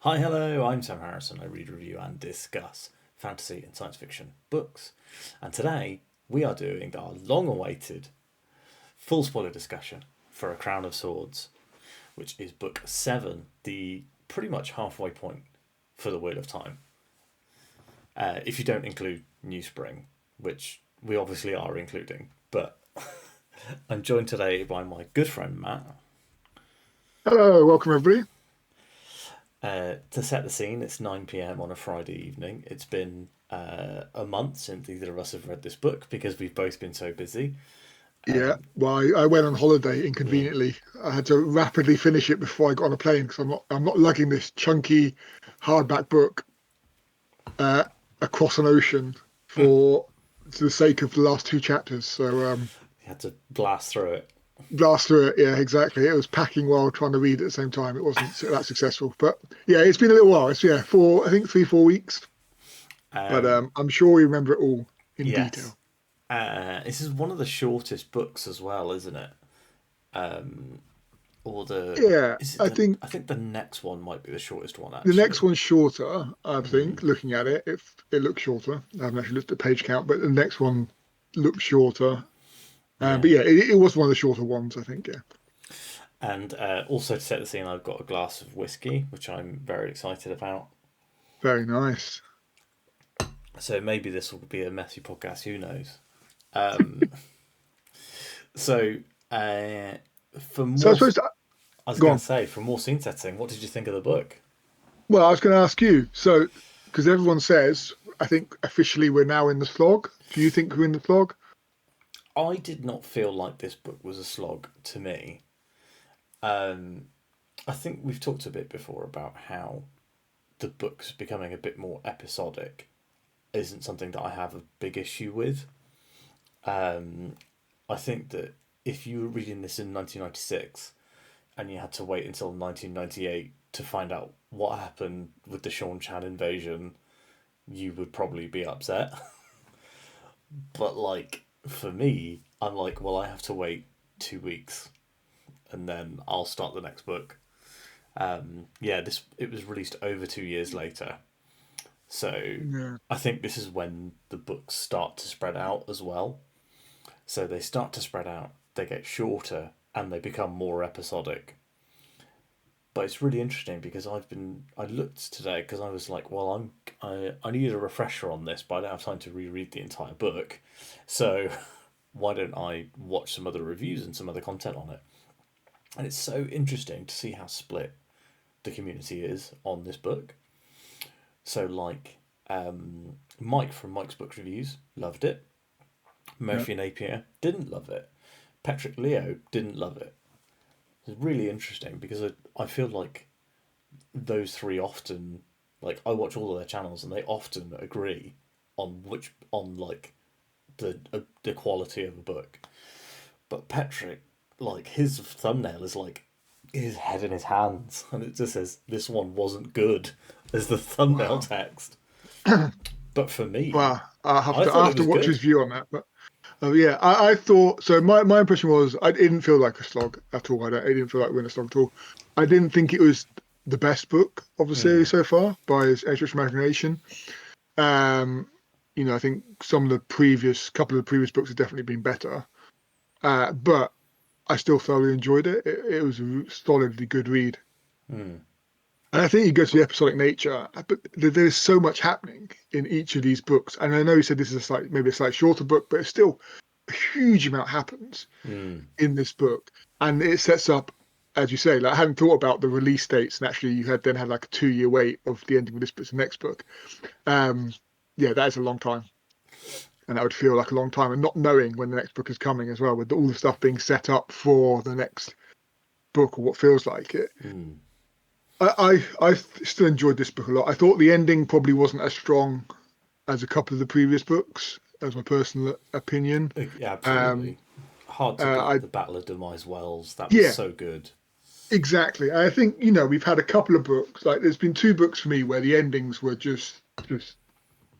Hi, hello, I'm Sam Harrison. I read, review, and discuss fantasy and science fiction books. And today we are doing our long awaited full spoiler discussion for A Crown of Swords, which is book 7, the pretty much halfway point for the Wheel of Time. If you don't include New Spring, which we obviously are including, but I'm joined today by my good friend Matt. Hello, welcome everybody. To set the scene, it's 9 p.m. on a Friday evening. It's been a month since either of us have read this book because we've both been so busy. Yeah, Um, well, I went on holiday mm, inconveniently. I had to rapidly finish it before I got on a plane because I'm not lugging this chunky hardback book uh, across an ocean for the sake of the last two chapters. So you had to blast through it. blast through it. Yeah, exactly. It was packing while trying to read at the same time. It wasn't that successful, but yeah, it's been a little while. It's I think 3, 4 weeks, but Um, I'm sure we remember it all in yes. detail. This is one of the shortest books as well, isn't it? Um, or the Yeah, is it I the? think. I think the next one might be the shortest one The next actually. one's shorter, I Mm, think, looking at it. If it looks shorter. I haven't actually looked at the page count, but the next one looks shorter. yeah. But yeah, it was one of the shorter ones, I think. Yeah. And also to set the scene, I've got a glass of whiskey, which I'm very excited about. Very nice. So maybe this will be a messy podcast. Who knows? Um, So, uh, for So I more, suppose I was go going to on. say, for more scene setting, what did you think of the book? Well, I was going to ask you. So, because everyone says, I think officially we're now in the slog. Do you think we're in the slog? I did not feel like this book was a slog to me. Um, I think we've talked a bit before about how the book's becoming a bit more episodic isn't something that I have a big issue with. Um, I think that if you were reading this in 1996 and you had to wait until 1998 to find out what happened with the Sean Chan invasion, you would probably be upset. But like for me, I'm like, well, I have to wait 2 weeks and then I'll start the next book. Yeah, this it was released over 2 years later, so Yeah. I think this is when the books start to spread out as well. So they start to spread out, they get shorter, and they become more episodic. But it's really interesting because I looked today because I was like, well, I need a refresher on this, but I don't have time to reread the entire book, so why don't I watch some other reviews and some other content on it? And it's so interesting to see how split the community is on this book. So, like, Mike from Mike's Book Reviews loved it. Yeah. Murphy Napier didn't love it. Patrick Leo didn't love it. It's really interesting because I feel like those three often, like, I watch all of their channels and they often agree on like the quality of a book. But Patrick, like his thumbnail is like his head in his hands, and it just says this one wasn't good as the thumbnail Wow. text. But for me, Well, I'll have I to thought I it have to was watch good. his view on that. But oh yeah, I thought so. My impression was I didn't feel like a slog at all. I didn't feel like we're in a slog at all. I didn't think it was the best book of the series Hmm. so far by his Edge Imagination. Um, I think some of the previous couple of the previous books have definitely been better. But I still thoroughly enjoyed it. It was a solidly good read. Hmm. And I think you go to the episodic nature, but there's so much happening in each of these books. And I know you said this is maybe a slightly shorter book, but it's still a huge amount happens Hmm. in this book, and it sets up, as you say, like I hadn't thought about the release dates, and actually you had then had like a 2 year wait of the ending of this book to the next book. Um, yeah, that is a long time, and that would feel like a long time, and not knowing when the next book is coming as well, with all the stuff being set up for the next book or what feels like it. Hmm. I still enjoyed this book a lot. I thought the ending probably wasn't as strong as a couple of the previous books, as my personal opinion. Yeah, Um, absolutely. Hard to beat I the Battle of Demise Wells. That was Yeah, so good. exactly. I think, we've had a couple of books, like there's been two books for me where the endings were just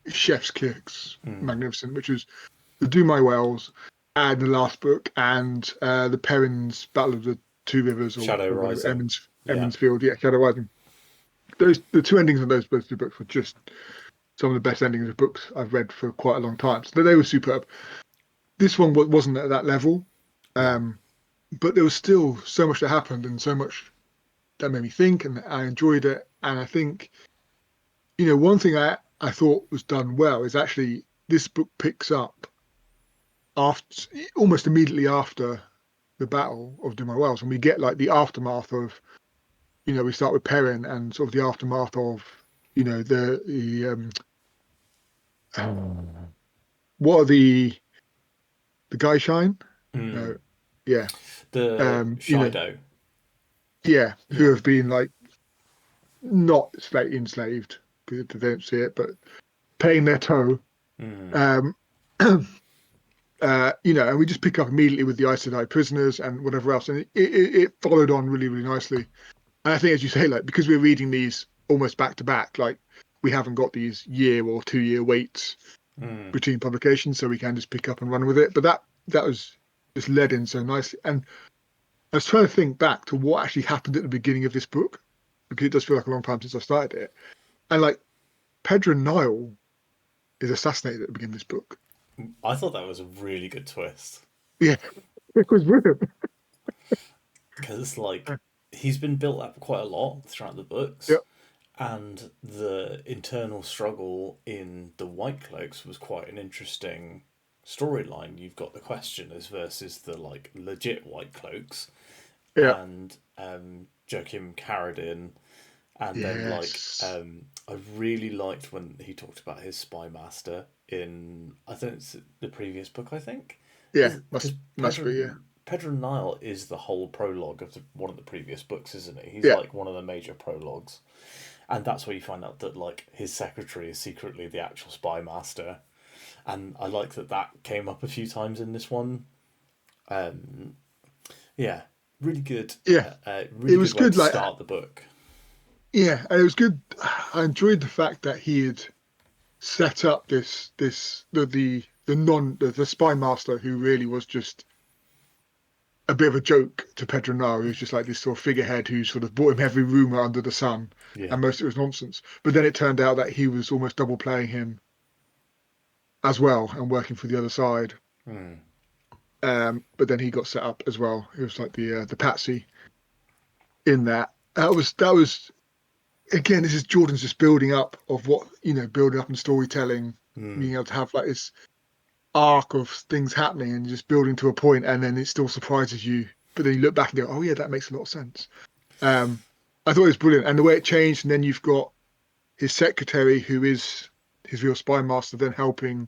chef's kiss, Hmm. magnificent, which was the Do My Wells and the last book and the Perrin's Battle of the Two Rivers or Shadow whatever, Rising. Yeah. Emmons Field, yeah, Shadow Rising. the two endings of those two books were just some of the best endings of books I've read for quite a long time. So they were superb. This one wasn't at that level, No. but there was still so much that happened and so much that made me think, and I enjoyed it. And I think, one thing I thought was done well is actually this book picks up after almost immediately after the Battle of Dumar Wells, and we get like the aftermath of, we start with Perrin and sort of the aftermath of, um, what are the guy shine? No, Mm. yeah, The um, you know, Shido. yeah, who Yeah. have been like not enslaved because they don't see it, but paying their toll. Mm. Um, and we just pick up immediately with the Aes Sedai prisoners and whatever else, and it followed on really, really nicely. And I think, as you say, like because we're reading these almost back to back, like we haven't got these year or 2 year waits Mm. between publications, so we can just pick up and run with it. But that was just led in so nicely. And I was trying to think back to what actually happened at the beginning of this book, because it does feel like a long time since I started it. And like Pedro Nile is assassinated at the beginning of this book. I thought that was a really good twist Yeah, it was brilliant. because, like, he's been built up quite a lot throughout the Yeah, books, and the internal struggle in the White Cloaks was quite an interesting storyline. You've got the Questioners versus the like legit White Cloaks, yeah, and Joachim Carradine, and then yes, I really liked when he talked about his spy master in, I think it's the previous book, I think, yeah. is because Must be, yeah, Pedro Nile is the whole prologue of one of the previous books, isn't he? He's yeah, like one of the major prologues, and that's where you find out that like his secretary is secretly the actual spy master, and I like that that came up a few times in this one. Um, yeah, yeah. It really good was way to good. Like, start the book. yeah, and it was good. I enjoyed the fact that he had set up the spy master who really was just a bit of a joke to Pedro Naro, who's just like this sort of figurehead who sort of brought him every rumor under the sun, Yeah. and most of it was nonsense. But then it turned out that he was almost double playing him as well and working for the other side. Hmm. But then he got set up as well. It was like the patsy in that. That was again. This is Jordan's just building up of what building up in storytelling, Hmm. being able to have like this arc of things happening and just building to a point, and then it still surprises you. But then you look back and go, "Oh yeah, that makes a lot of sense." Um, I thought it was brilliant, and the way it changed, and then you've got his secretary, who is his real spy master, then helping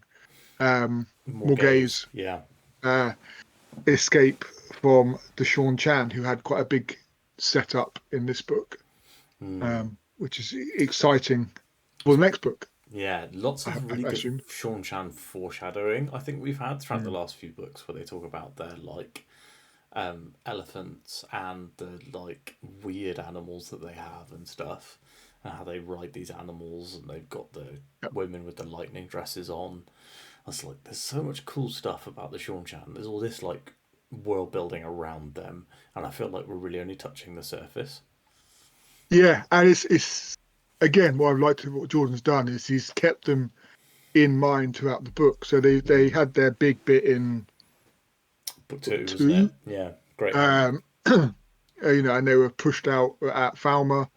More gays. Morghese Yeah. uh, escape from the Sean Chan, who had quite a big setup in this book, Hmm. which is exciting for the next book, Yeah, lots of really I good assume. Sean Chan foreshadowing I think we've had throughout the Mm. last few books where they talk about their like elephants and the like weird animals that they have and stuff, and how they ride these animals, and they've got the Yep. women with the lightning dresses on. I was like, there's so much cool stuff about the Sean Chan. There's all this like world building around them, and I feel like we're really only touching the surface. Yeah, and it's again what I've liked what Jordan's done is he's kept them in mind throughout the book. So they Mm. had their big bit in Book book two, wasn't it? two, Yeah, great end. um, and they were pushed out at Falmer,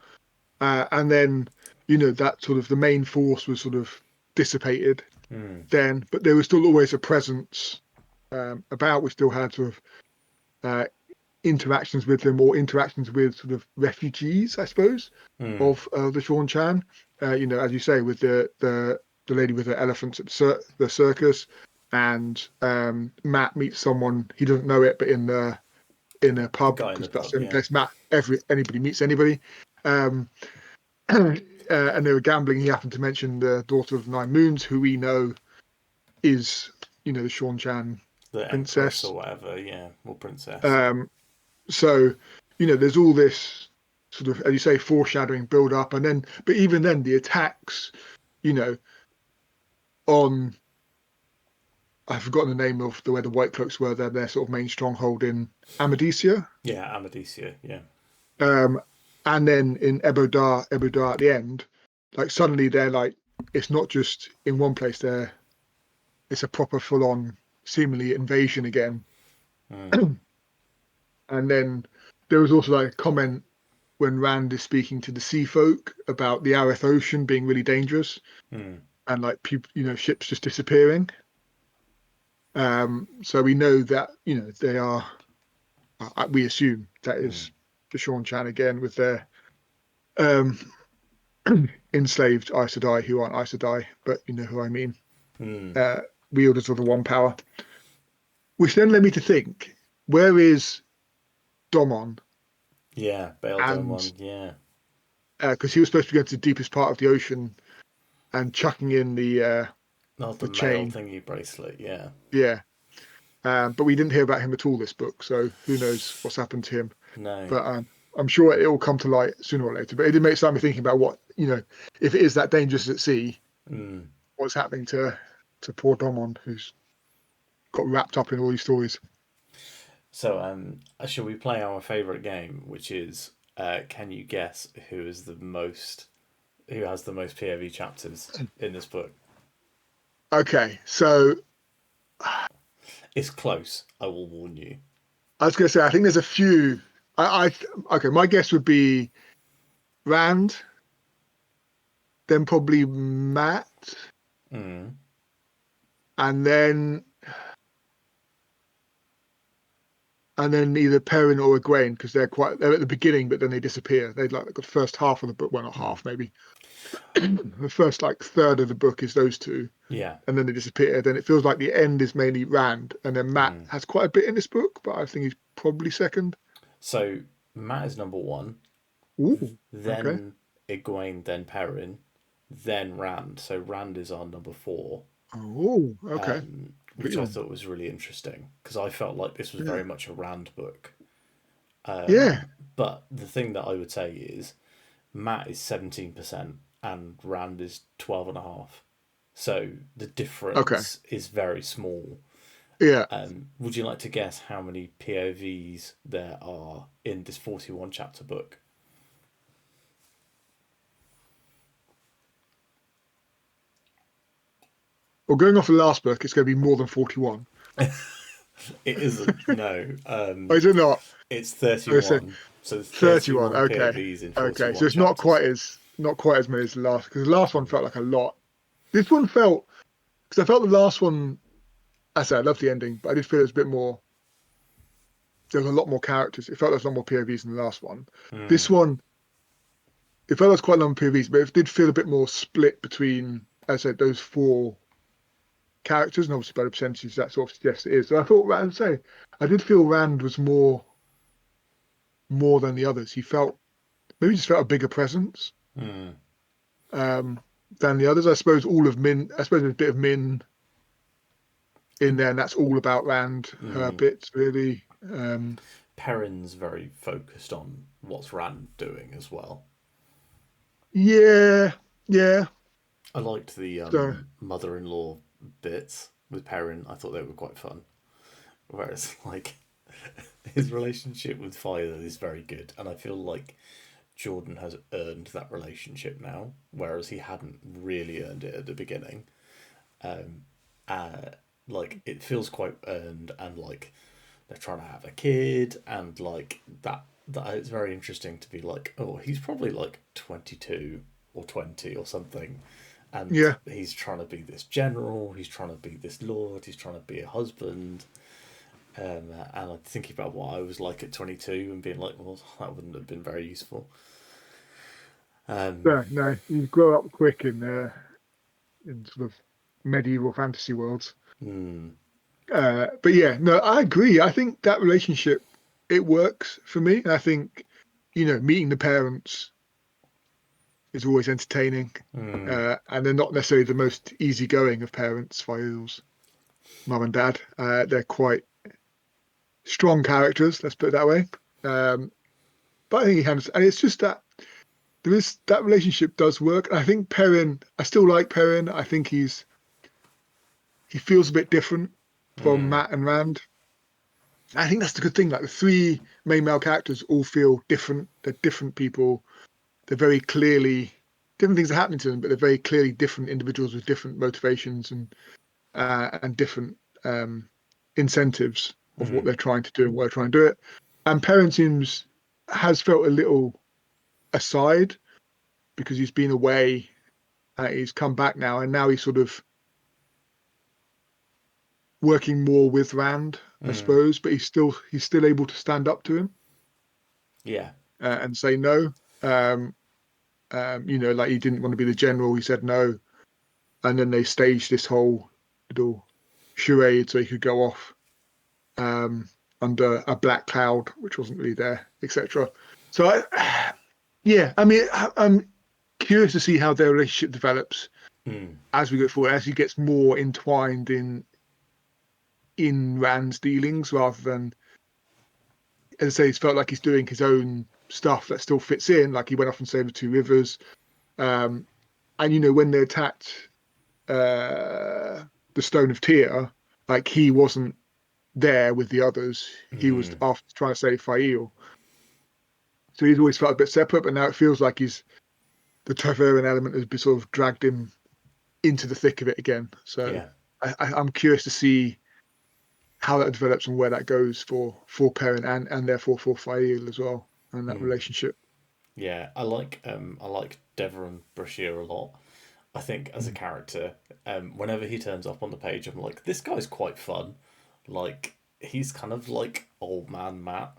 and then that sort of the main force was sort of dissipated Mm. then, but there was still always a presence about. We still had sort of uh, interactions with them or interactions with sort of refugees, I suppose, Mm. of the Sean Chan. As you say, with the lady with the elephants at the circus, and Matt meets someone he doesn't know it, but in a The pub guy in because the that's pub, the only yeah. place Matt anybody meets anybody. Um, and they were gambling. He happened to mention the daughter of the Nine Moons, who we know is the Sean Chan The Empress princess. or whatever, yeah, or Princess. Um, so there's all this sort of, as you say, foreshadowing, build up, and then, but even then, the attacks, you know, on I've forgotten the name of where the White Cloaks were. Their sort of main stronghold in Amadicia. Yeah, Amadisia, yeah. Um, And then in Ebodar at the end, like suddenly they're like, it's not just in one place there, it's a proper full on seemingly invasion again. Mm. And then there was also like a comment when Rand is speaking to the sea folk about the Arith Ocean being really dangerous Mm. and like people, ships just disappearing. So we know that, they are, we assume that Mm. is Deshaun Chan again with their um, enslaved Aes Sedai who aren't Aes Sedai, but you know who I mean, Mm. uh, wielders of the One Power. Which then led me to think, where is Domon? Yeah, Bail And Domon, yeah. because he was supposed to go to the deepest part of the ocean and chucking in Not the the male chain, thingy bracelet, yeah. yeah. But we didn't hear about him at all this book, so who knows what's happened to him. No. But I'm sure it will come to light sooner or later. But it did make start me thinking about what, if it is that dangerous at sea, Mm. what's happening to poor Domon, who's got wrapped up in all these stories. So, shall we play our favourite game, which is can you guess who has the most POV chapters in this book? Okay, so It's close, I will warn you. I was going to say I think there's a few. Okay, my guess would be Rand, then probably Matt, Mm. and then either Perrin or Egwene because they're at the beginning, but then they disappear. They like the first half of the book, well not Mm. half maybe. The first like third of the book is those two, Yeah. and then they disappear. Then it feels like the end is mainly Rand, and then Matt Mm. has quite a bit in this book, but I think he's probably second. So, Matt is number one, Ooh, okay. then Egwene, then Perrin, then Rand. So, Rand is our number four, Oh, okay. which Pretty I long. thought was really interesting because I felt like this was Yeah. very much a Rand book. Yeah. But the thing that I would say is Matt is 17% and Rand is 12.5. So the Okay. difference is very small. Yeah. Would you like to guess how many POVs there are in this 41 chapter book? Well, going off the last book, it's going to be more than 41. It isn't, no. Oh, is it not? It's I said 31. So there's 31. 31 Okay. POVs in Okay. So 41 it's not chapters. quite as many as the last because the last one felt like a lot. This one felt because I felt the last one. I said I loved the ending, but I did feel it was a bit more. There was a lot more characters. It felt there was a lot more POVs than the last one. Mm, This one, it felt there was quite a lot of POVs, but it did feel a bit more split between, as I said, those four characters, and obviously by the percentages that sort of suggests it is. So I thought, I did feel Rand was more than the others. He felt maybe just felt a bigger presence mm, um, than the others. I suppose all of Min. I suppose there's a bit of Min in there, and that's all about Rand, her mm. bits really. Perrin's very focused on what's Rand doing as well. Yeah, yeah. I liked the So mother-in-law bits with Perrin. I thought they were quite fun. Whereas, like, his relationship with Fido is very good, and I feel like Jordan has earned that relationship now, whereas he hadn't really earned it at the beginning. Um, uh, like, it feels quite earned, and like they're trying to have a kid, and like that it's very interesting to be like, oh, he's probably like 22 or 20 or something, and yeah, he's trying to be this general, he's trying to be this lord, he's trying to be a husband. And I'm thinking about what I was like at 22 and being like, well, that wouldn't have been very useful. Um, no, no. You grow up quick in sort of medieval fantasy worlds. hmm, But yeah, no, I agree. I think that relationship it works for me. And I think meeting the parents is always entertaining, hmm, and they're not necessarily the most easygoing of parents. Files, mum and dad, they're quite strong characters. Let's put it that way. Um, but I think he handles, and it's just that there is that relationship does work. And I think Perrin, I still like Perrin. I think he feels a bit different from hmm, Matt and Rand. I think that's the good thing. Like the three main male characters all feel different. They're different people. They're very clearly different things are happening to them, but they're very clearly different individuals with different motivations and different incentives of what Mm. they're trying to do and why they're trying to do it. And Perrin seems has felt a little aside because he's been away. He's come back now, and now he's sort of working more with Rand, I Mm. suppose. But he's still able to stand up to him Yeah. and say no. Um, like he didn't want to be the general. He said no, and then they staged this whole little charade so he could go off um, under a black cloud, which wasn't really there, etc. So, yeah, I mean, I'm curious to see how their relationship develops Mm. as we go forward, as he gets more entwined in Rand's dealings rather than, as I say, it's felt like he's doing his own stuff that still fits in. Like he went off and saved the two rivers, um, and when they attacked the Stone of Tyr, like he wasn't there with the others. He was Mm. after trying to save Fael. So he's always felt a bit separate, but now it feels like the Trevorrow element has been sort of dragged him into the thick of it again. So Yeah. I'm curious to see how that develops and where that goes for Perrin and therefore for Fael as well and that Mm. relationship. Yeah. I like Deveron Brashear a lot. I think as a Mm. character, whenever he turns up on the page, I'm like, this guy's quite fun. Like he's kind of like old man Matt.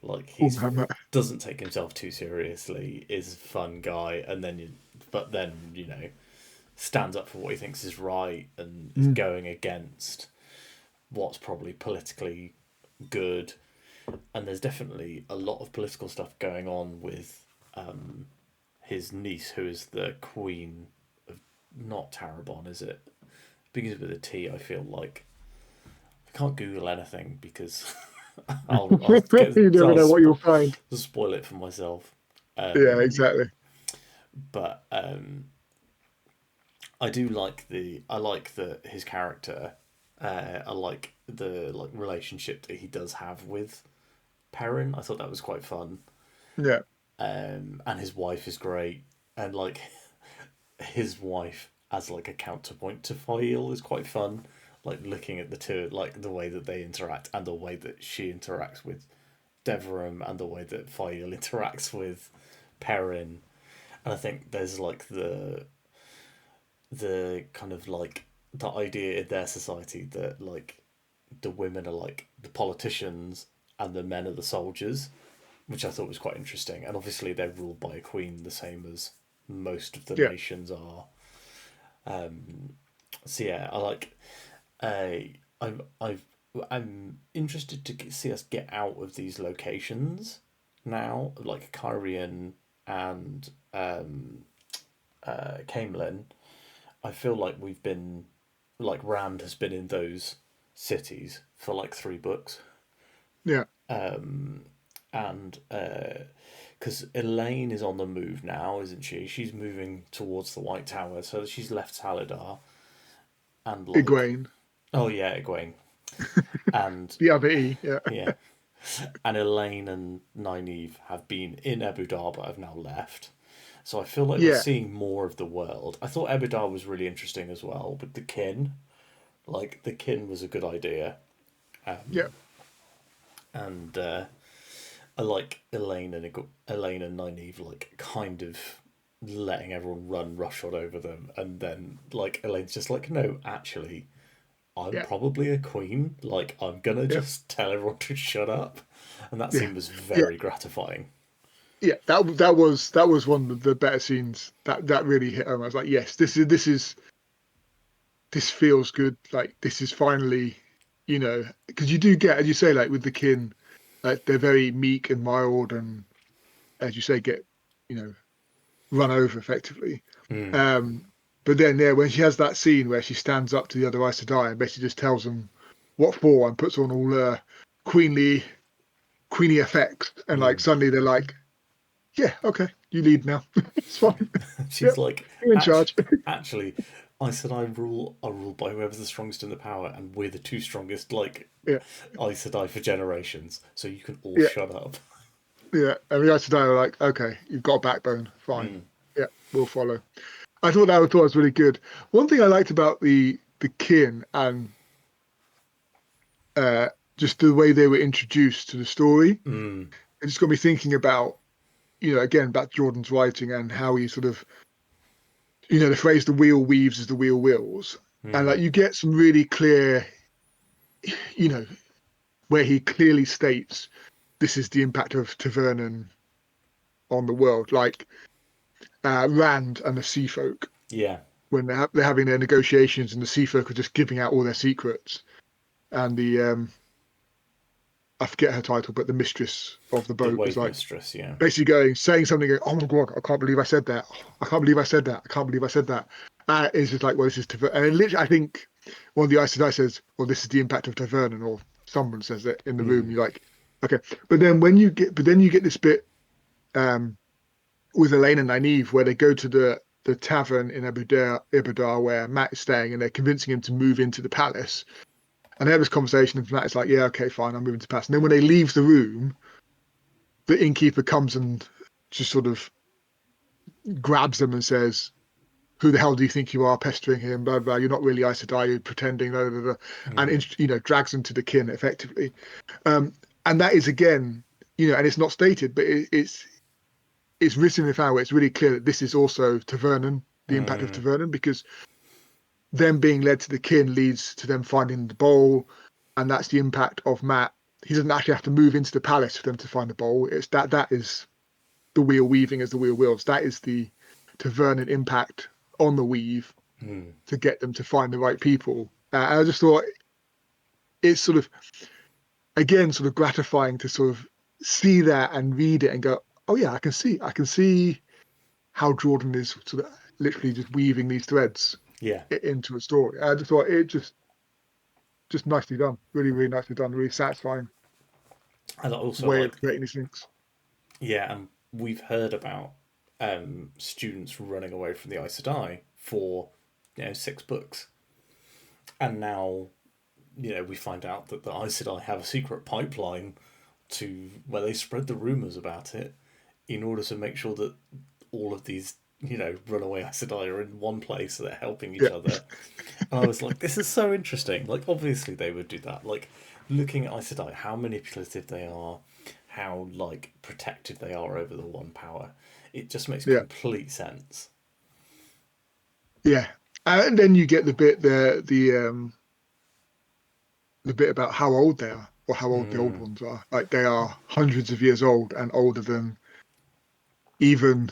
Like Oh, he's man, doesn't take himself too seriously, is a fun guy, and but then stands up for what he thinks is right and is mm, going against what's probably politically good. And there's definitely a lot of political stuff going on with his niece, who is the queen of not Tarabon, is it? Begins with a T. I feel like I can't Google anything because you never I'll know what you'll find. spoil it for myself. Yeah, Um, exactly. but I like the his character. I like the relationship that he does have with Perrin. I thought that was quite fun. Yeah, And his wife is great, and his wife as a counterpoint to Fael is quite fun. Like looking at the two, like the way that they interact and the way that she interacts with Deverum and the way that Fael interacts with Perrin. And I think there's the kind of the idea in their society that the women are like the politicians and the men are the soldiers, which I thought was quite interesting. And obviously they're ruled by a queen, the same as most of the yeah, nations are. So yeah, I like. I'm interested to see us get out of these locations now, like Kyrian and Camelin. I feel like we've been Rand has been in those cities for like three books, yeah, and because Elaine is on the move now, isn't she? She's moving towards the White Tower, so she's left Salidar, and Egwene, oh yeah, Egwene, and the other E. Yeah, yeah, and Elaine and Nynaeve have been in Ebudar but have now left. So I feel like we're yeah, seeing more of the world. I thought Ebudar was really interesting as well, but the kin, the kin was a good idea, yeah, and I like Elaine and Nynaeve kind of letting everyone run roughshod over them, and then Elaine's just like, no, actually, I'm yeah, probably a queen. I'm gonna yeah, just tell everyone to shut up, and that yeah, scene was yeah. very gratifying. Yeah, that was one of the better scenes that really hit home. I was like, yes, this feels good. Like this is finally, because you do get, as you say, like with the kin, like they're very meek and mild, and as you say, get you know run over effectively. Mm. Um, but then yeah, when she has that scene where she stands up to the other Aes Sedai and basically just tells them what for and puts on all queenly queenie effects, and like Mm. suddenly they're like, yeah, okay, you lead now. It's fine. She's Yep, like, you're in charge. actually, Aes Sedai rule are ruled by whoever's the strongest in the power, and we're the two strongest, like, Yeah, Aes Sedai for generations. So you can all yeah, shut up. yeah. And the Ice are like, okay, you've got a backbone, fine. Mm. Yeah, we'll follow. I thought was really good. One thing I liked about the kin and uh, just the way they were introduced to the story, Mm. it just got me thinking about, again, about Jordan's writing and how he sort of, the phrase "the wheel weaves as the wheel wills," and like Mm. you get some really clear, you know, where he clearly states this is the impact of Tavernan on the world, like Rand and the Sea Folk Yeah. when they're having their negotiations and the Sea Folk are just giving out all their secrets, and the I forget her title, but the mistress of the The boat is Wave like Mistress, yeah. basically saying something, going, oh my God, I can't believe I said that. I can't believe I said that. I can't believe I said that. It's just like, well, this is Tavernan. And literally, I think one of the Aes Sedai says, well, this is the impact of Tavernan, or someone says it in the room. Mm. You're like, okay. But then you get this bit with Elaine and Nynaeve where they go to the tavern in Ibudar where Matt is staying, and they're convincing him to move into the palace. And they have this conversation, and Matt is like, yeah, okay, fine, I'm moving to the palace. And then when they leave the room, the innkeeper comes and just sort of grabs them and says, "Who the hell do you think you are, pestering him? Blah blah. You're not really Aes Sedai. You're pretending." Blah, blah, blah, Mm. and drags them to the kin effectively. And that is again, and it's not stated, but it's written in a way where it's really clear that this is also Tavernan, the impact of Mm. Tavernan, because them being led to the kin leads to them finding the bowl, and that's the impact of Matt. He doesn't actually have to move into the palace for them to find the bowl. It's that is the wheel weaving as the wheel wills. That is the Tavernan impact on the weave Mm. to get them to find the right people. And I just thought it's sort of, again, sort of gratifying to sort of see that and read it and go, oh yeah, I can see how Jordan is sort of literally just weaving these threads Yeah. into a story. I just thought it just nicely done, really, really nicely done, really satisfying And also, way of like, creating these things. yeah, and we've heard about students running away from the Aes Sedai for, 6 books. And now, we find out that the Aes Sedai have a secret pipeline to where they spread the rumours about it in order to make sure that all of these, runaway Aes Sedai are in one place, so they're helping each Yeah, other. And I was like, this is so interesting. Like, obviously they would do that. Like, looking at Aes Sedai, how manipulative they are, how, like, protective they are over the one power. It just makes yeah, complete sense. yeah. And then you get the bit about how old they are, or how old the old Mm. ones are. Like they are hundreds of years old and older than even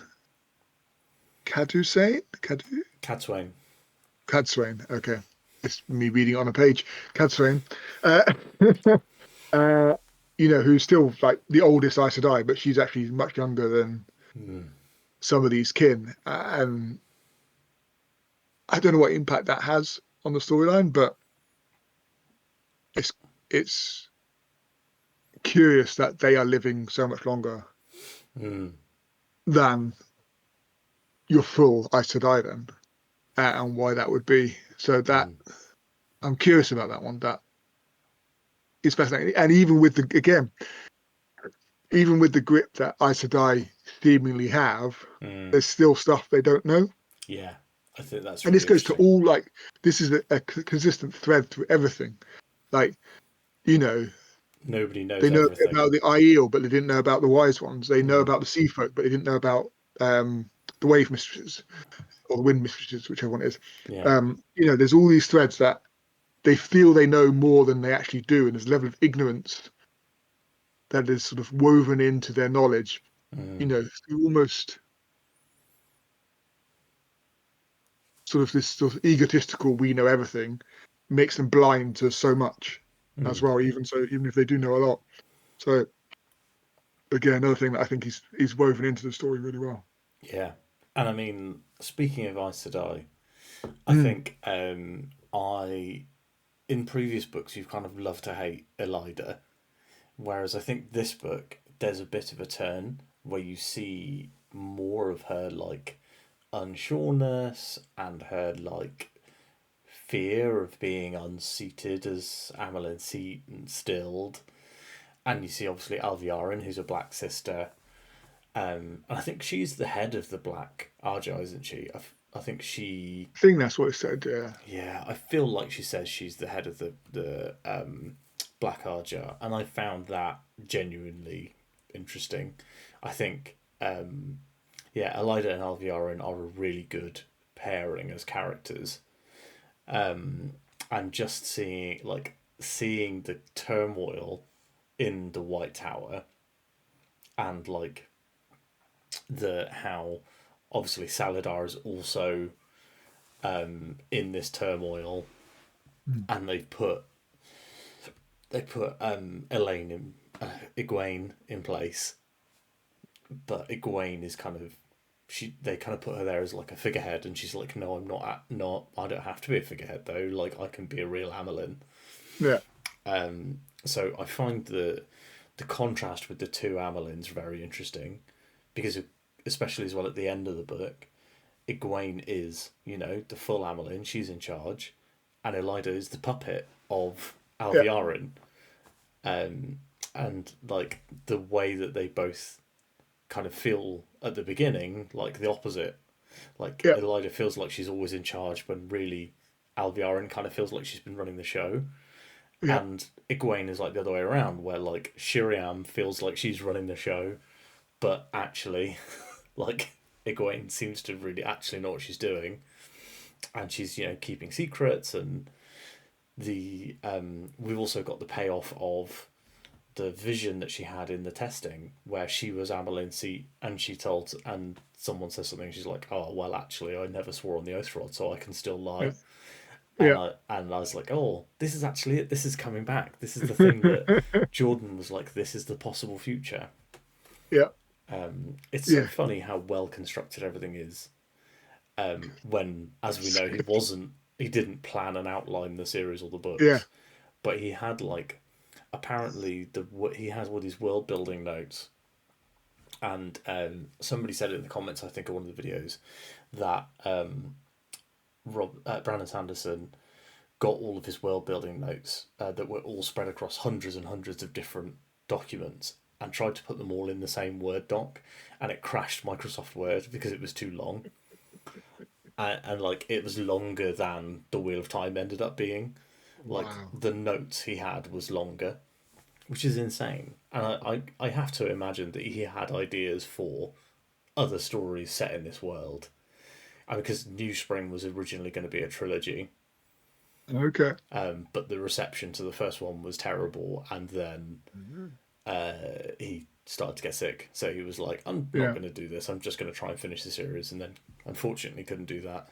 Cadusane? Cadsuane. Cadswain. Okay. It's me reading it on a page. Cadswain. Uh, uh, who's still like the oldest Aes Sedai, but she's actually much younger than Mm. some of these kin. And I don't know what impact that has on the storyline, but it's it's curious that they are living so much longer Mm. than your full Aes Sedai then, and why that would be. So that Mm. I'm curious about that one. That is fascinating. And even with the grip that Aes Sedai seemingly have, Mm. there's still stuff they don't know. Yeah, I think that's And this really goes to interesting. all like this is a consistent thread through everything. Like, you know, Nobody knows they know everything. about the Aiel, but they didn't know about the wise ones. They know Mm. about the sea folk, but they didn't know about the wave mistresses or the wind mistresses, whichever one it is. Yeah. There's all these threads that they feel they know more than they actually do, and there's a level of ignorance that is sort of woven into their knowledge, Mm. through almost sort of this sort of egotistical we know everything makes them blind to so much as Mm. well, even if they do know a lot. So again, another thing that I think he's woven into the story really well. Yeah. And I mean, speaking of Aes Sedai, I Mm, think in previous books you've kind of loved to hate Elida, whereas I think this book there's a bit of a turn where you see more of her like unsureness and her like fear of being unseated as Amelin Seat and stilled. And you see obviously Alviarin, who's a black sister. And I think she's the head of the Black Argyll, isn't she? I think she. I think that's what it said. Yeah. Yeah, I feel like she says she's the head of the Black Argyll, and I found that genuinely interesting. I think, yeah, Elida and Alviarin are a really good pairing as characters, and just seeing the turmoil in the White Tower, and like the how obviously Saladar is also in this turmoil, and they put Elaine in Egwene in place, but Egwene is kind of they kind of put her there as like a figurehead, and she's like, no, I'm not I don't have to be a figurehead though, like I can be a real Amelin. Yeah. So I find the contrast with the two Amelins very interesting, because especially as well at the end of the book, Egwene is, the full Amelin, she's in charge, and Elida is the puppet of Yeah. Alviarin. And like the way that they both kind of feel at the beginning, like the opposite. Like Yeah. Elida feels like she's always in charge, when really Alviarin kind of feels like she's been running the show. Yeah. And Egwene is like the other way around, where like Shiriam feels like she's running the show, but actually, like Egwene seems to really actually know what she's doing, and she's keeping secrets. And the we've also got the payoff of the vision that she had in the testing, where she was Amelin Seat, and and someone says something, she's like, oh well, actually I never swore on the oath rod, so I can still lie. Yeah. Yeah. And I was like, oh, this is actually it. This is coming back. This is the thing that Jordan was like, this is the possible future. Yeah. It's so funny how well constructed everything is. When, as we know, he didn't plan and outline the series or the books. Yeah. But he had like, apparently he has all these world building notes, and somebody said it in the comments, I think, of one of the videos, that Brandon Sanderson got all of his world building notes that were all spread across hundreds and hundreds of different documents, and tried to put them all in the same Word doc, and it crashed Microsoft Word because it was too long. And like it was longer than the Wheel of Time ended up being. Like Wow. the notes he had was longer, which is insane. And I have to imagine that he had ideas for other stories set in this world. And because New Spring was originally going to be a trilogy, Okay. but the reception to the first one was terrible, and then he started to get sick, so he was like, I'm not going to do this, I'm just going to try and finish the series, and then unfortunately couldn't do that.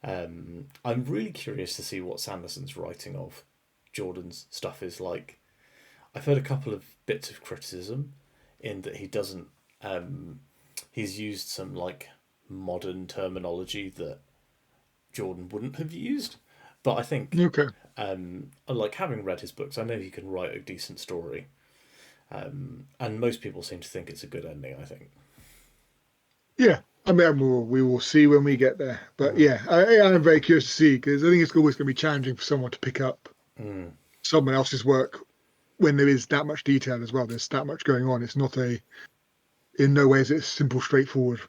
I'm really curious to see what Sanderson's writing of Jordan's stuff is like. I've heard a couple of bits of criticism in that he doesn't he's used some like modern terminology that Jordan wouldn't have used, but I think Okay. like, having read his books, I know he can write a decent story. And most people seem to think it's a good ending, I think. Yeah. I mean, we will see when we get there. But yeah, I'm very curious to see, because I think it's always going to be challenging for someone to pick up someone else's work when there is that much detail as well. There's that much going on. It's not in no way is it a simple, straightforward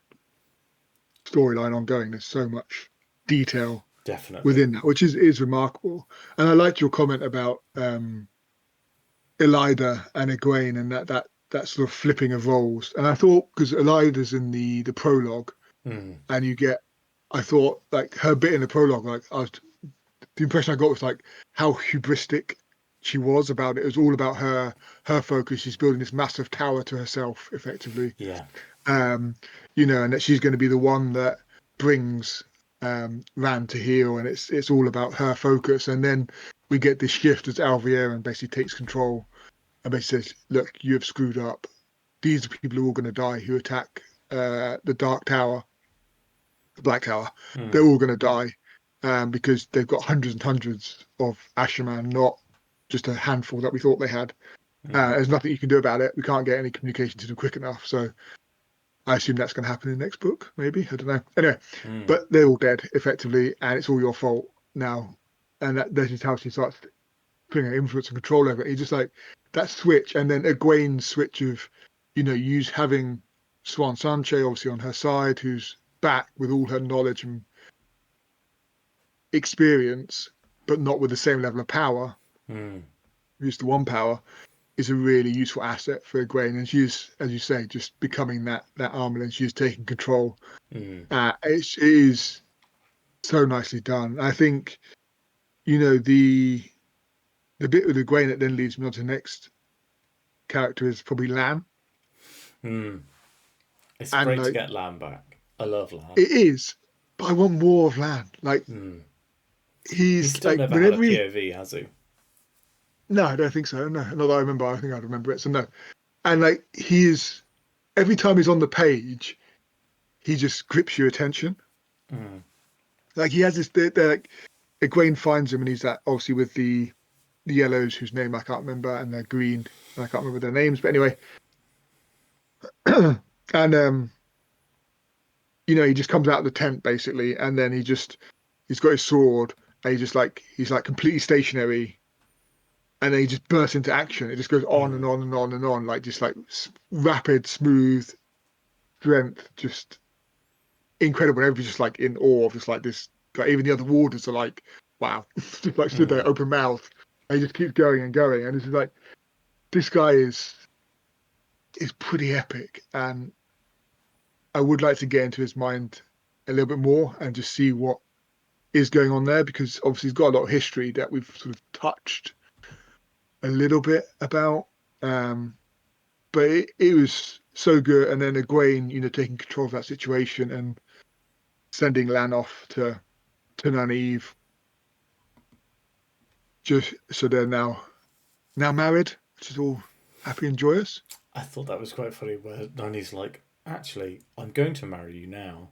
storyline ongoing. There's so much detail Definitely within that, which is remarkable. And I liked your comment about Elida and Egwene, and that sort of flipping of roles. And I thought, because Elida's in the prologue, and I thought like her bit in the prologue, like the impression I got was like how hubristic she was about it. It was all about her focus. She's building this massive tower to herself, effectively. Yeah. And that she's going to be the one that brings Rand to heel, and it's all about her focus. And then we get this shift as Alviarin basically takes control and basically says, look, you have screwed up. These are people who are all going to die who attack the Dark Tower, the Black Tower. They're all going to die because they've got hundreds and hundreds of Asherman, not just a handful that we thought they had. There's nothing you can do about it. We can't get any communication to them quick enough. So I assume that's going to happen in the next book, maybe. I don't know. Anyway, but they're all dead, effectively, and it's all your fault. now, and that's just how she starts putting her influence and control over it. He's just like that switch, and then Egwene's switch of, use having Swan Sanche obviously on her side, who's back with all her knowledge and experience, but not with the same level of power. Mm. Who's the one power is a really useful asset for Egwene, and she's, as you say, just becoming that armor, and she's taking control. Mm. It is so nicely done. I think the bit with Egwene that then leads me on to the next character is probably Lan, Mm. It's and great to like get Lan back. I love Lan. it is, but I want more of Lan. Like Mm. He's he's still like never had a whenever he, POV, has he? no, I don't think so. No, not that I remember. I think I'd remember it. So no, and like he is every time he's on the page, he just grips your attention. Mm. Like he has this, they're like Egwene finds him, and he's that obviously with the yellows whose name I can't remember, and they're green, and I can't remember their names. But anyway, and he just comes out of the tent basically, and then he's got his sword, and he's like completely stationary, and then he just bursts into action. It just goes on and Mm. on and on and on, like just like rapid, smooth strength, just incredible. Everybody's just like in awe of just like this. Like even the other warders are like, wow, just like stood there Mm. open mouth, and he just keeps going and going, and it's just like this guy is pretty epic, and I would like to get into his mind a little bit more and just see what is going on there, because obviously he's got a lot of history that we've sort of touched a little bit about. Um, but it was so good. And then Egwene, taking control of that situation and sending Lan off to Nynaeve, just so they're now married, which is all happy and joyous. I thought that was quite funny where Nani's like, actually, I'm going to marry you now.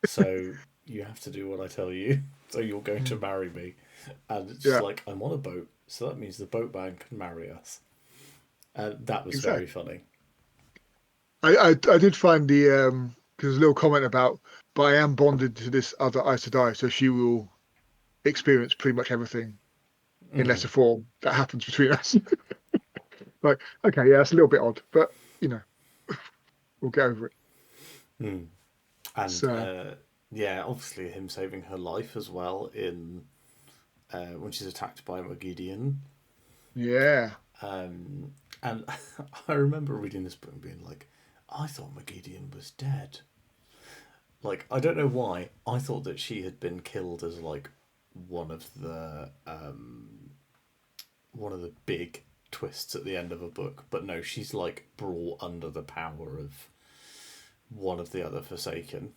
So you have to do what I tell you. So you're going to Mm. marry me. And it's just Yeah, like, I'm on a boat. So that means the boatman can marry us. And that was very exactly. funny. I did find there's a little comment about, but I am bonded to this other Aes Sedai, so she will experience pretty much everything in Mm. lesser form that happens between us. Like, okay, yeah, it's a little bit odd, but you know, we'll get over it. Mm. And So yeah, obviously him saving her life as well in when she's attacked by Moghedien. yeah, Um, and I remember reading this book and being like, I thought Moghedien was dead. Like, I don't know why. I thought that she had been killed as like one of the one of the big twists at the end of a book, but no, she's like brought under the power of one of the other Forsaken.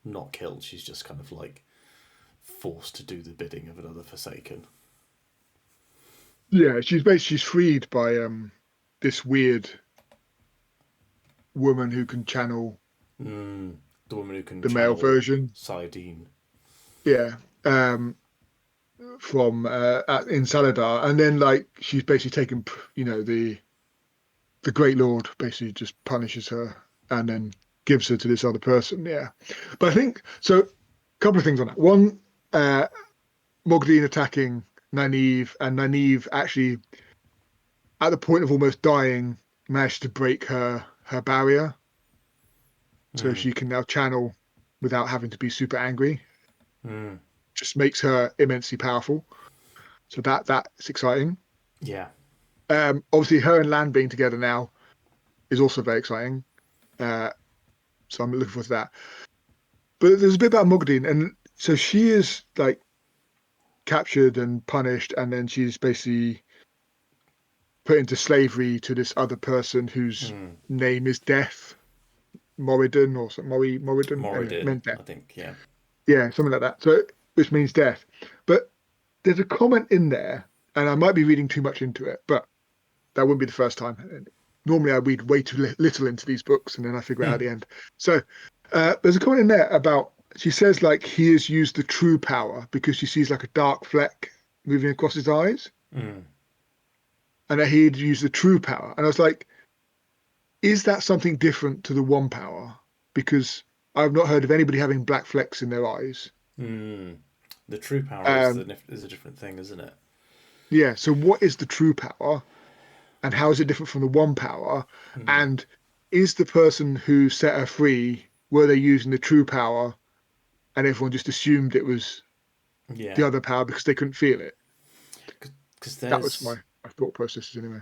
Not killed. She's just kind of like forced to do the bidding of another Forsaken. yeah, she's freed by this weird woman who can channel Mm, the woman who can the male channel version. Saidine. Yeah, from in Saladar, and then like she's basically taken, the Great Lord basically just punishes her and then gives her to this other person. Yeah, but I think so. A couple of things on that. One, uh, Mogdine attacking Nynaeve, and Nynaeve actually, at the point of almost dying, managed to break her barrier, so Mm, she can now channel without having to be super angry. mm, Just makes her immensely powerful. So that's exciting. yeah. Obviously, her and Lan being together now is also very exciting. Uh, so I'm looking forward to that. But there's a bit about Mogdine, and so she is like captured and punished, and then she's basically put into slavery to this other person whose Mm. name is Death, Moridin or something, Moridin. Anyway, it Moradin, meant death. I think, yeah. Yeah, something like that. So which means death. But there's a comment in there, and I might be reading too much into it, but that wouldn't be the first time. And normally I read way too little into these books, and then I figure it out at Mm, the end. So there's a comment in there about, she says like he has used the true power because she sees like a dark fleck moving across his eyes, mm, and that he'd use the true power. And I was like, is that something different to the one power? Because I've not heard of anybody having black flecks in their eyes. mm. The true power Um, is a different thing, isn't it? yeah. So what is the true power, and how is it different from the one power? Mm. And is the person who set her free, were they using the true power, and everyone just assumed it was the Yeah, other power because they couldn't feel it? because That was my thought processes anyway.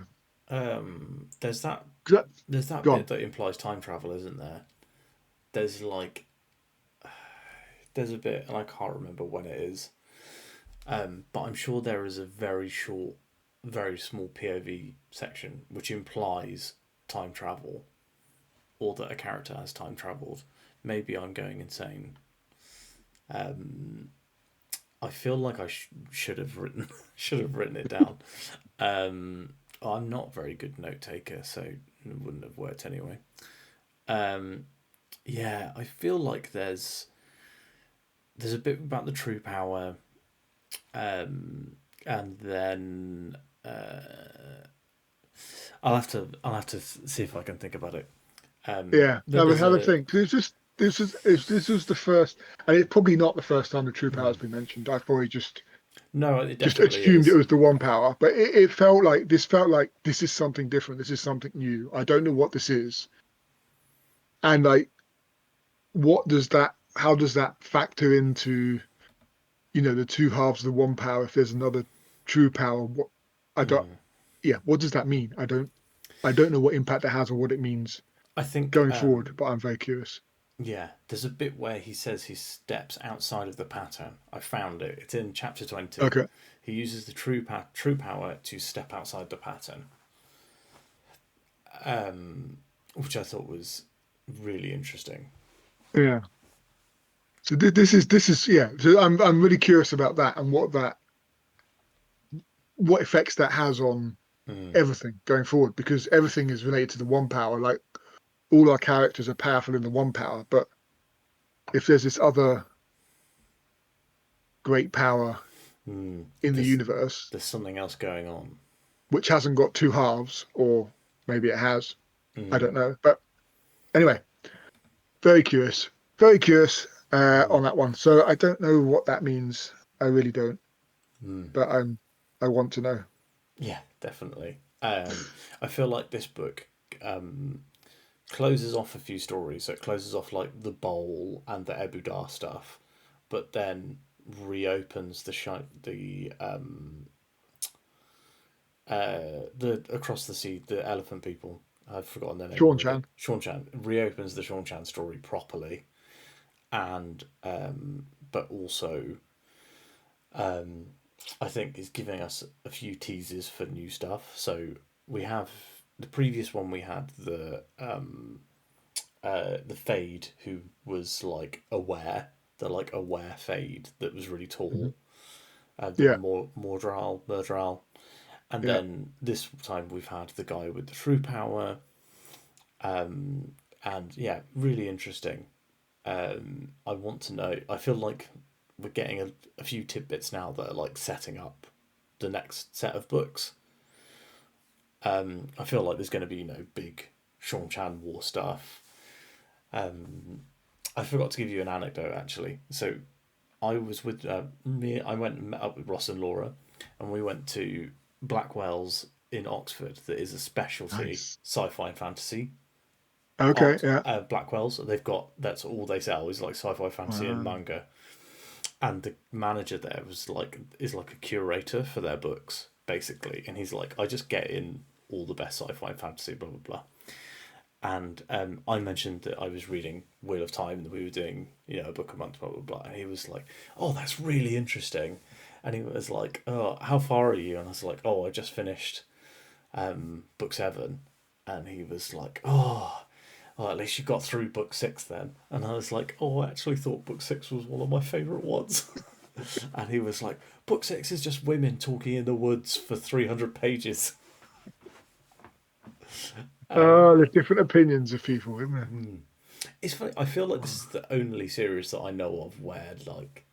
there's that 'Cause that, there's that go bit on. that implies time travel, isn't there? There's like there's a bit, and I can't remember when it is. But I'm sure there is a very short, very small POV section which implies time travel, or that a character has time traveled. Maybe I'm going insane. Um, I feel like I should have written should have written it down. Um, I'm not a very good note taker, so it wouldn't have worked anyway. Um, yeah, I feel like there's a bit about the true power, um, and then I'll have to see if I can think about it. Yeah, But there's have a a think. 'Cause it's just this was the first, and it's probably not the first time the true power has mm, been mentioned. I probably no, it just definitely assumed it is. was the one power, but it felt like this is something different. This is something new. I don't know what this is, and like, what does that? How does that factor into the two halves of the one power? If there's another true power, what I don't. Mm. Yeah, what does that mean? I don't know what impact it has or what it means I think going forward, but I'm very curious. yeah, there's a bit where he says he steps outside of the pattern. I found it. It's in chapter 20. Okay. He uses the true power to step outside the pattern, which I thought was really interesting. Yeah. So this is yeah. So I'm really curious about that and what effects that has on Mm. everything going forward because everything is related to the one power. Like all our characters are powerful in the one power, but if there's this other great power Mm. in the universe There's something else going on. which hasn't got two halves, or maybe it has, I Mm. don't know. But anyway, very curious, very curious Mm. on that one. So I don't know what that means. I really don't, Mm. but I want to know. Yeah, definitely. I feel like this book um, closes off a few stories. So it closes off like the bowl and the Ebudar stuff, but then reopens the across the sea, the elephant people. I've forgotten their name Sean already. Chan. Sean Chan reopens the Sean Chan story properly, and but also I think is giving us a few teasers for new stuff. So we have the previous one. We had the Fade who was like aware Fade that was really Mhm. tall. The Yeah, Mordral, and yeah. then this time we've had the guy with the true power, and yeah, really interesting. I want to know. I feel like we're getting a few tidbits now that are like setting up the next set of books. I feel like there's going to be big Sean Chan war stuff. I forgot to give you an anecdote actually. So I was with me. I went and met up with Ross and Laura, and we went to Blackwell's in Oxford. That is a specialty Nice. sci-fi and fantasy Okay, art. yeah. Blackwell's. They've got that's all they sell is like sci-fi, fantasy, and Wow. manga. And the manager there is like a curator for their books basically, and he's like, I just get in all the best sci-fi and fantasy, blah blah blah. And I mentioned that I was reading Wheel of Time and that we were doing a book a month, blah blah blah. And he was like, "Oh, that's really interesting." And he was like, "Oh, how far are you?" And I was like, "Oh, I just finished book 7." And he was like, "Oh, well, at least you got through book 6 then." And I was like, "Oh, I actually thought book 6 was one of my favourite ones." And he was like, "Book 6 is just women talking in the woods for 300 pages." Um, There's different opinions of people, isn't there? it's funny. I feel like this is the only series that I know of where like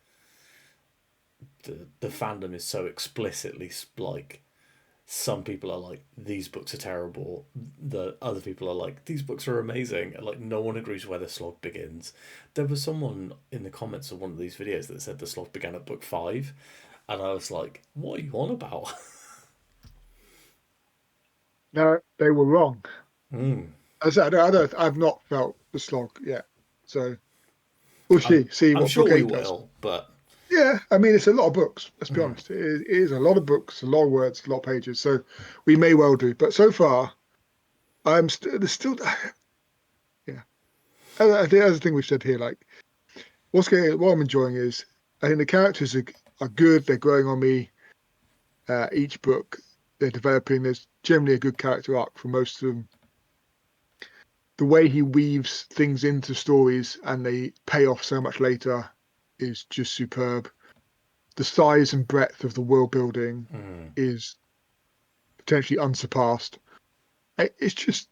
the fandom is so explicitly like some people are like, these books are terrible. The other people are like, these books are amazing. And like, no one agrees where the slog begins. There was someone in the comments of one of these videos that said the slog began at book 5, and I was like, what are you on about? No, they were wrong. Mm. As I said, I've not felt the slog yet. So we'll I'm see I'm what sure book we 8 does. will, but Yeah, I mean, it's a lot of books. Let's be mm, honest. It is a lot of books, a lot of words, a lot of pages. So we may well do. But so far, there's still, yeah. The other thing we've said here, like, what I'm enjoying is, I think the characters are good. They're growing on me. Each book, they're developing. There's generally a good character arc for most of them. The way he weaves things into stories and they pay off so much later is just superb. The size and breadth of the world building mm, is potentially unsurpassed. It's just,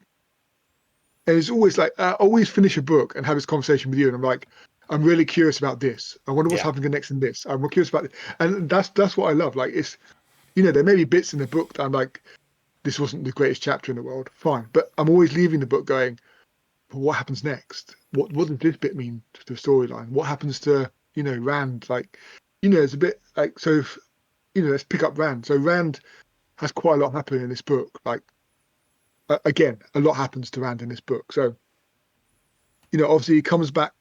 and it's always like, I always finish a book and have this conversation with you, and I'm like, I'm really curious about this. I wonder what's yeah, happening next in this. I'm curious about it. And that's what I love. Like, it's, there may be bits in the book that I'm like, this wasn't the greatest chapter in the world. Fine. But I'm always leaving the book going, but what happens next? What does this bit mean to the storyline? What happens to, Rand? Like, it's a bit like, so, let's pick up Rand. So Rand has quite a lot happening in this book. Like, again, a lot happens to Rand in this book. So, obviously he comes back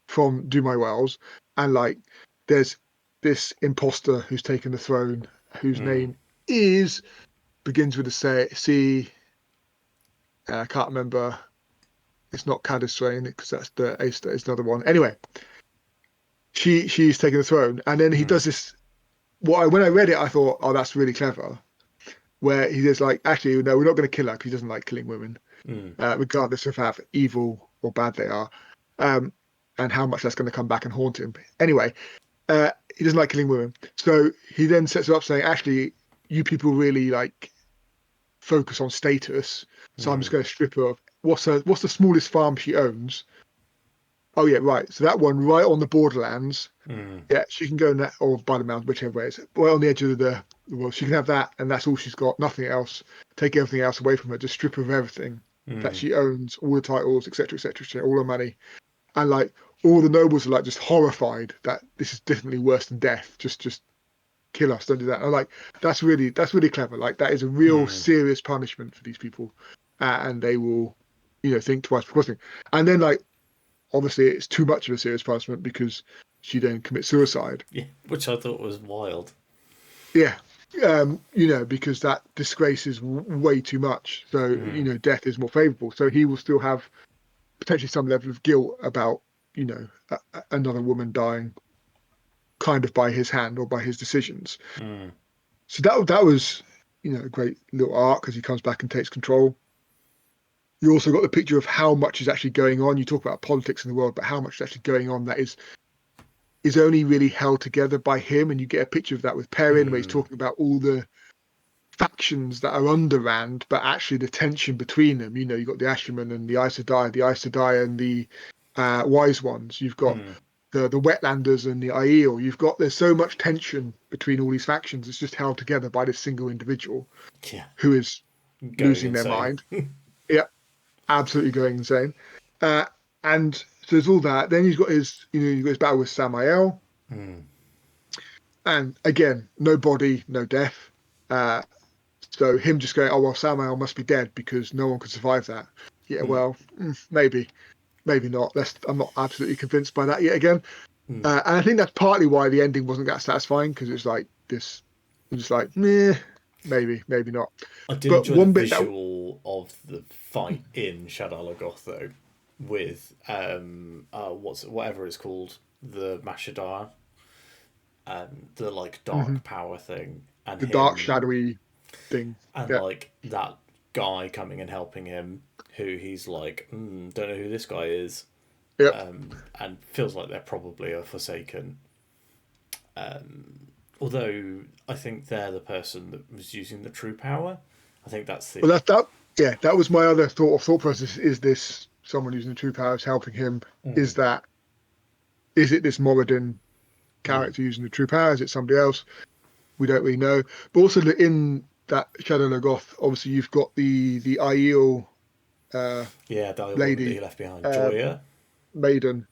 from Do My Wells, and like, there's this imposter who's taken the throne, whose mm, name is begins with a C. I can't remember. It's not Caddis Swain because that's the Ace. It's another one. Anyway, she's taken the throne, and then he mm, does this. When I read it, I thought, oh, that's really clever. Where he is like, actually, no, we're not going to kill her because he doesn't like killing women, mm, regardless of how evil or bad they are, um, and how much that's going to come back and haunt him. Anyway, he doesn't like killing women, so he then sets her up saying, actually, you people really like focus on status, so I'm just mm, going to strip her of what's the smallest farm she owns. Oh yeah, right. So that one right on the borderlands. mm, Yeah, she can go in that or by the mountain, whichever way it is. Right on the edge of the world. She can have that, and that's all she's got. Nothing else. Take everything else away from her. Just strip her of everything that mm, she owns, all the titles, etc., etc., all her money, and like all the nobles are like just horrified that this is definitely worse than death. Just kill us. Don't do that. And I'm like, that's really clever. Like that is a real mm. serious punishment for these people, and they will, think twice before crossing. And then like obviously it's too much of a serious punishment because she then commits suicide. Yeah, which I thought was wild. Yeah. Because that disgrace is way too much. So, Mm, death is more favorable. So he will still have potentially some level of guilt about, another woman dying kind of by his hand or by his decisions. mm, So that was, a great little arc as he comes back and takes control. You also got the picture of how much is actually going on. You talk about politics in the world, but how much is actually going on that is only really held together by him. And you get a picture of that with Perrin, where he's mm, talking about all the factions that are under Rand, but actually the tension between them. You've got the Asherman and the Aes Sedai and the Wise Ones. You've got mm. the Wetlanders and the Aiel. There's so much tension between all these factions. It's just held together by this single individual Yeah, who is going losing their insane. mind. Yeah, absolutely going insane. Uh, and so there's all that. Then you've got his battle with Samael. Mm, And again, no body, no death. Uh, so him just going, oh well, Samael must be dead because no one could survive that. Yeah, mm, well, maybe not. I'm not absolutely convinced by that yet again. mm. And I think that's partly why the ending wasn't that satisfying because it's like this, I'm just like, meh, maybe not. I did But enjoy the one bit that, visual of the fight in Shadow Logoth though, with whatever it's called, the Mashadar, the like mhm, dark power thing, and the dark him, shadowy thing, and yeah, like that guy coming and helping him, who he's like, don't know who this guy is, yep. and feels like they're probably a Forsaken. Although I think they're the person that was using the true power. I think that's Well, the. yeah, that was my other thought process. Is this someone using the true powers helping him? Mm, Is that is it this Moradin mm, character using the true powers? Is it somebody else? We don't really know. But also in that Shadow Logoth, obviously you've got the Aiel uh, Yeah, the woman that he lady, left behind, uh, Joya. maiden.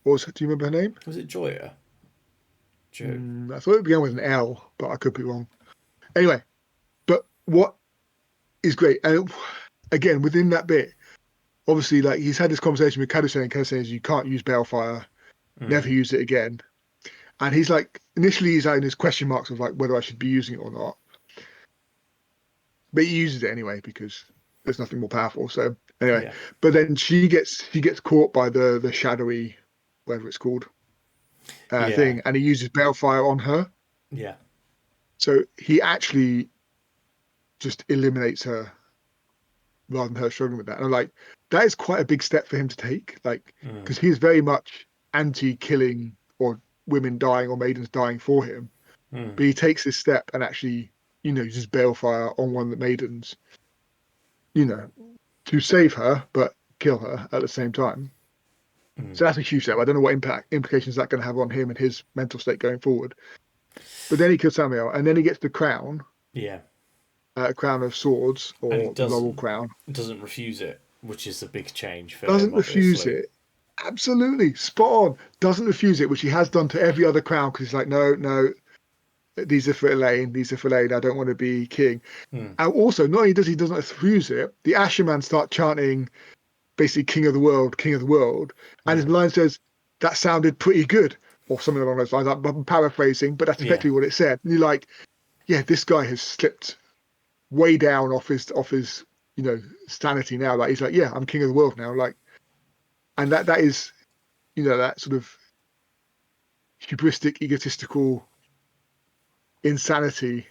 What was, do you remember her name? Was it Joya? Jo. I thought it began with an L, but I could be wrong. Anyway, but what is great, and again within that bit, obviously, like he's had this conversation with Cadus, and Cadus says you can't use Balefire, never Mm. use it again. And he's like, initially he's having his question marks of like whether I should be using it or not, but he uses it anyway because there's nothing more powerful. So anyway, Yeah. but then she gets caught by the shadowy, whatever it's called, Yeah. thing, and he uses Balefire on her. Yeah. So he actually just eliminates her rather than her struggling with that. And I'm like, that is quite a big step for him to take, like, Mm. because he's very much anti-killing or women dying or maidens dying for him. Mm. But he takes this step and actually, uses balefire on one of the maidens, you know, to save her but kill her at the same time. Mm. So that's a huge step. I don't know what implications that going to have on him and his mental state going forward. But then he kills Samuel, and then he gets the crown, Yeah. a crown of swords And he or the laurel crown. doesn't refuse it, which is a big change for him, Doesn't refuse obviously. it. Absolutely spot on. Doesn't refuse it, which he has done to every other crown because he's like, no, no, these are for Elaine. These are for Elaine. I don't want to be king. Mm. And also, not only does he doesn't refuse it, the Asherman start chanting basically "King of the World, King of the World," and his Mm. line says that sounded pretty good, or something along those lines. I'm paraphrasing, but that's Yeah. effectively what it said. And you're like, yeah, this guy has slipped way down off his sanity now. Like he's like, yeah, I'm king of the world now. Like, and that is that sort of hubristic, egotistical insanity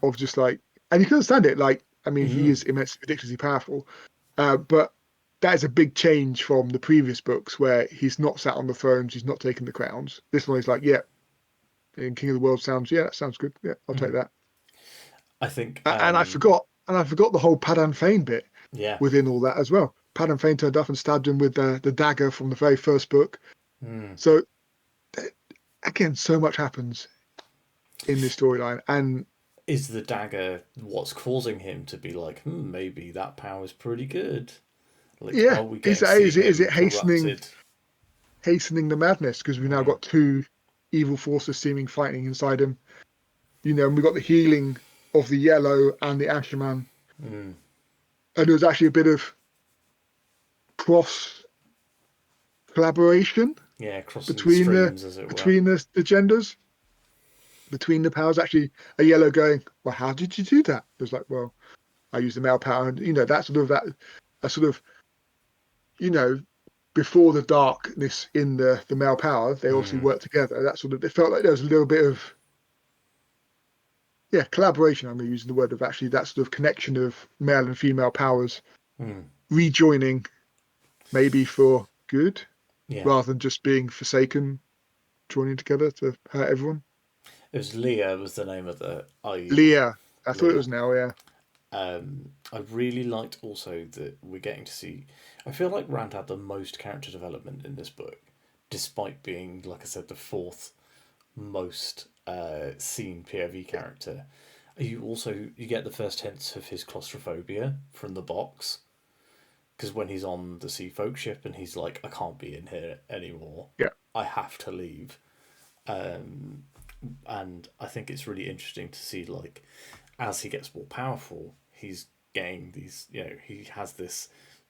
of just like, and you can understand it. Like, I mean, he Mm. is immensely ridiculously powerful, but that is a big change from the previous books where he's not sat on the thrones, he's not taking the crowns. This one is like, yeah, and King of the World sounds, yeah, that sounds good. Yeah, I'll take Mm. that. I think. And I forgot the whole Padan Fane bit Yeah. within all that as well. Padan Fane turned up and stabbed him with the dagger from the very first book. Mm. So again, so much happens in this storyline, and Is the dagger what's causing him to be like, maybe that power's pretty good? Like, yeah, are we is getting to that see is him it hastening corrupted? the madness because we've now Mm. got two evil forces seeming fighting inside him. And we've got the healing of the yellow and the Asherman, Mm. and there was actually a bit of cross collaboration Yeah, crossing the between the streams, as it were. between the genders, between the powers. Actually, a yellow going, well, how did you do that? It was like, well, I use the male power, and that sort of that a sort of you know before the darkness in the male power, they obviously Mm. work together. That sort of it felt like there was a little bit of collaboration. I'm using the word of actually that sort of connection of male and female powers Mm. rejoining, maybe for good, Yeah. rather than just being forsaken, joining together to hurt everyone. It was Leah was the name of the IEL. Leah, I thought it Leah. was now. Yeah, I really liked also that we're getting to see. I feel like Rand had the most character development in this book, despite being, like I said, the fourth most seen POV character. You get the first hints of his claustrophobia from the box, because when he's on the Sea Folk ship and he's like, I can't be in here anymore, yeah, I have to leave. Um, and I think it's really interesting to see, like, as he gets more powerful, he's getting these, he has this,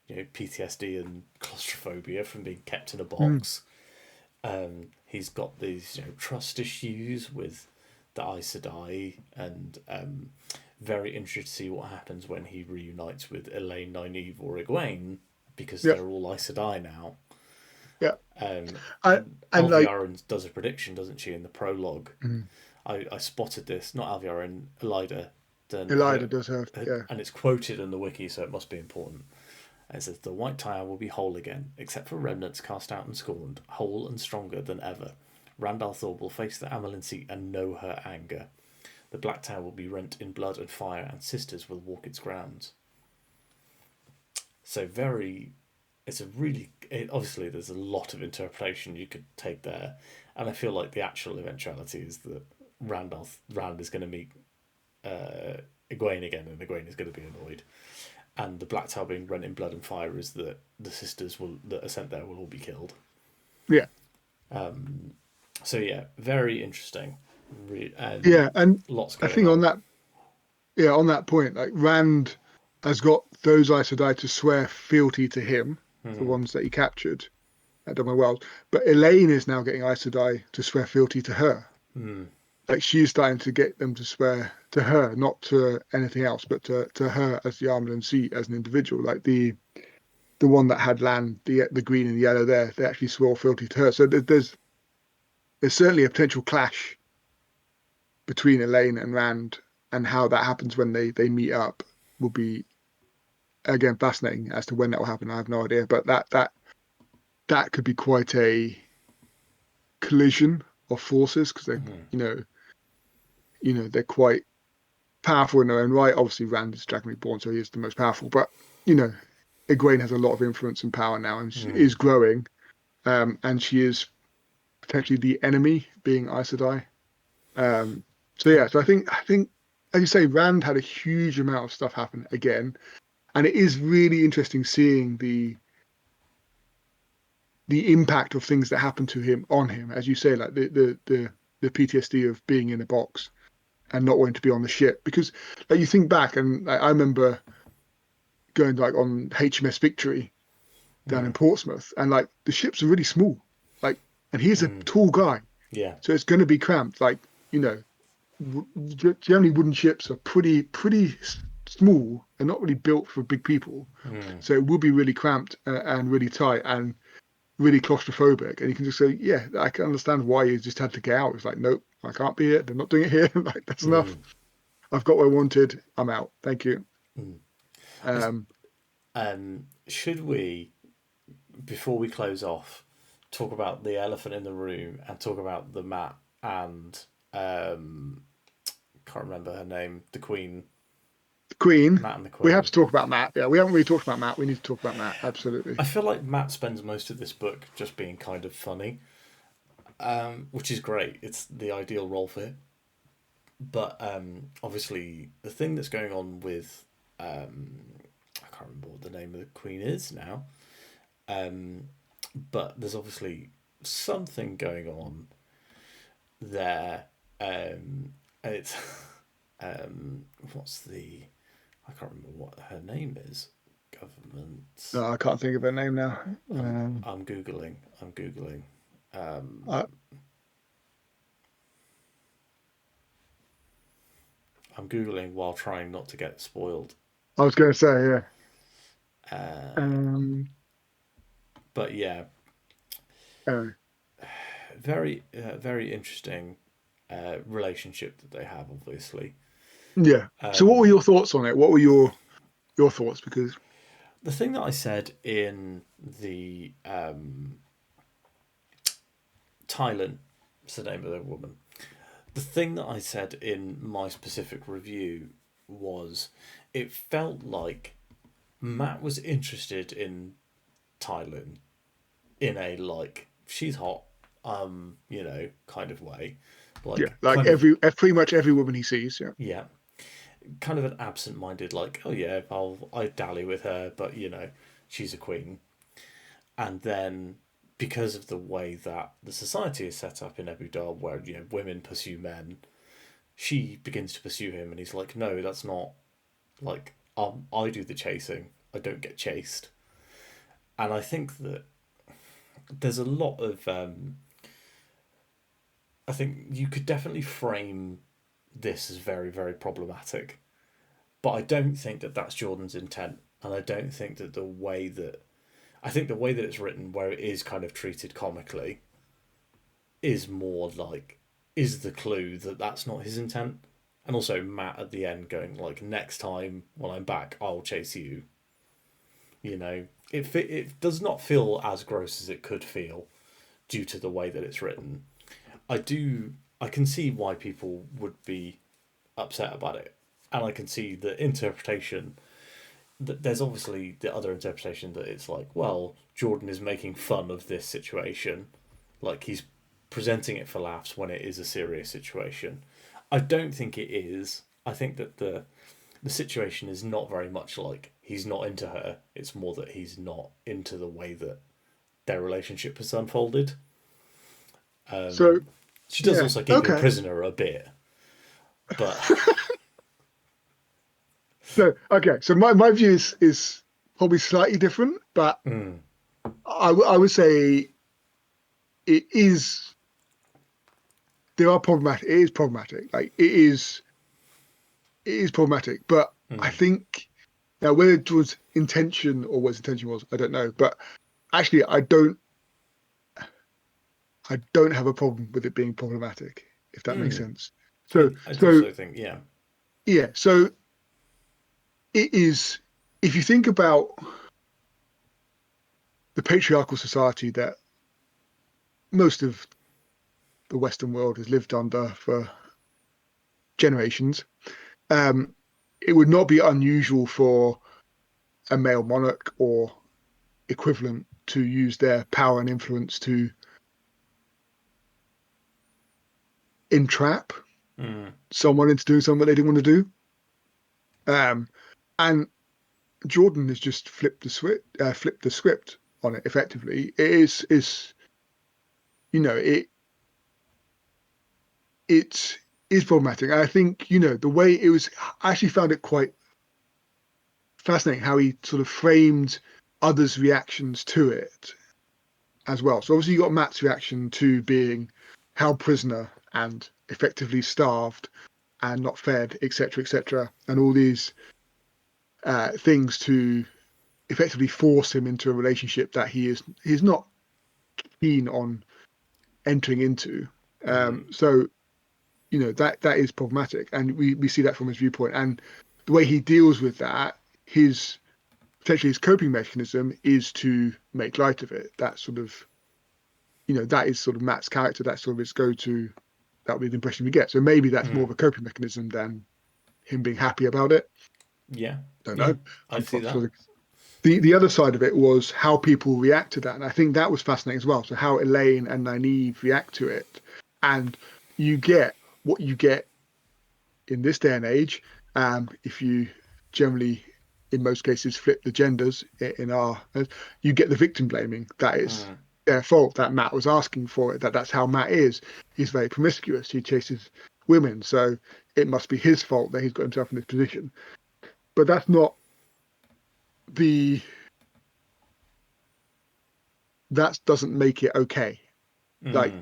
PTSD and claustrophobia from being kept in a mm, box. He's got these, trust issues with the Aes Sedai, and very interested to see what happens when he reunites with Elaine, Nynaeve, or Egwene, because yeah, they're all Aes Sedai now. yeah. I, And and like, Alviarin does a prediction, doesn't she, in the prologue? mm, I spotted this, not Alviarin, Elida, done Elida her, does have, yeah, and it's quoted in the wiki, so it must be important. It says, the White Tower will be whole again, except for remnants cast out and scorned, whole and stronger than ever. Rand al'Thor will face the Amelin seat and know her anger. The Black Tower will be rent in blood and fire, and sisters will walk its grounds. So it's a really, obviously there's a lot of interpretation you could take there, and I feel like the actual eventuality is that Rand is going to meet Egwene again, and Egwene is going to be annoyed. And the Black Tower being rent in blood and fire is that the sisters that are sent there will all be killed. Yeah. So yeah, very interesting. Yeah, and lots I going think on. on that point, like Rand has got those Aes Sedai to swear fealty to him, the ones that he captured at Dunwell Wells. But Elaine is now getting Aes Sedai to swear fealty to her. Like she's starting to get them to swear to her, not to anything else, but to her as the Armland Seat as an individual. Like the one that had land, the green and the yellow there, they actually swore fealty to her. So there's certainly a potential clash between Elaine and Rand, and how that happens when they meet up will be again fascinating. As to when that will happen, I have no idea, but that could be quite a collision of forces, because they they're quite powerful in their own right. Obviously Rand is Dragon Reborn, so he is the most powerful, but Egwene has a lot of influence and power now, and she is growing, and she is potentially the enemy, being Aes Sedai. So I think as you say, Rand had a huge amount of stuff happen again, and it is really interesting seeing the impact of things that happen to him on him, as you say, like the PTSD of being in a box and not wanting to be on the ship. Because like you think back, and I remember going like on HMS Victory down in Portsmouth, and like the ships are really small, like, and he's a tall guy, so it's going to be cramped. Like generally wooden ships are pretty small and not really built for big people, so it will be really cramped and really tight and really claustrophobic. And you can just say, yeah, I can understand why you just had to get out. It's like, nope, I can't be here. They're not doing it here. Like, that's enough. I've got what I wanted. I'm out. Thank you. Should we, before we close off, talk about the elephant in the room and talk about the Mat and can't remember her name, the Queen. Mat and the Queen. We have to talk about Mat. Yeah, we haven't really talked about Mat. We need to talk about Mat. Absolutely. I feel like Mat spends most of this book just being kind of funny, which is great. It's the ideal role for him. But obviously, the thing that's going on with I can't remember what the name of the Queen is now, but there's obviously something going on there, and it's what's the, I can't remember what her name is. Government. No, I can't think of her name now. I'm googling. I'm googling while trying not to get spoiled. I was going to say, yeah. But yeah, very very interesting relationship that they have, obviously. Yeah. So what were your thoughts on it? What were your thoughts? Because the thing that I said in the Thailand, is the name of the woman. The thing that I said in my specific review was, it felt like Mat was interested in Thailand in a like, she's hot, kind of way. Like, yeah, like pretty much every woman he sees. Yeah. Yeah. Kind of an absent-minded, like, oh yeah, I dally with her, but she's a queen. And then, because of the way that the society is set up in Abu Dhabi, where women pursue men, she begins to pursue him, and he's like, no, that's not, like, I do the chasing, I don't get chased. And I think that there's a lot of I think you could definitely frame this is very, very problematic. But I don't think that that's Jordan's intent. And I don't think that I think the way that it's written, where it is kind of treated comically, is more like, is the clue that that's not his intent. And also Mat at the end going like, next time when I'm back, I'll chase you. It does not feel as gross as it could feel due to the way that it's written. I can see why people would be upset about it, and I can see the interpretation. There's obviously the other interpretation that it's like, well, Jordan is making fun of this situation, like he's presenting it for laughs when it is a serious situation. I don't think it is. I think that the situation is not very much like he's not into her. It's more that he's not into the way that their relationship has unfolded. So She does yeah, also keep him okay. prisoner a bit, but So my view is probably slightly different, but I would say it is there are problematic. It is problematic. Like it is problematic. But I think now whether it was intention or what his intention was, I don't know. But actually, I don't have a problem with it being problematic, if that makes sense. So I so also think, yeah. yeah, so it is if you think about the patriarchal society that most of the Western world has lived under for generations, um, it would not be unusual for a male monarch or equivalent to use their power and influence to entrap someone into doing something they didn't want to do. And Jordan has just flipped the script on it effectively. It is you know it is problematic. And I think the way it was. I actually found it quite fascinating how he sort of framed others' reactions to it as well. So obviously you got Matt's reaction to being held prisoner and effectively starved and not fed, etc., and all these things to effectively force him into a relationship that he's not keen on entering into. So that is problematic, and we see that from his viewpoint, and the way he deals with that, his potentially his coping mechanism is to make light of it. That sort of that is sort of Matt's character. That's sort of his go-to. That would be the impression we get. So maybe that's more of a coping mechanism than him being happy about it. Yeah, Don't yeah, know. I see that. The other side of it was how people react to that, and I think that was fascinating as well. So how Elaine and Nynaeve react to it, and you get what you get in this day and age. If you generally, in most cases, flip the genders in our, you get the victim blaming. That is their fault. That Matt was asking for it. That's how Matt is. He's very promiscuous. He chases women, so it must be his fault that he's got himself in this position. But that's not the that doesn't make it okay. Like,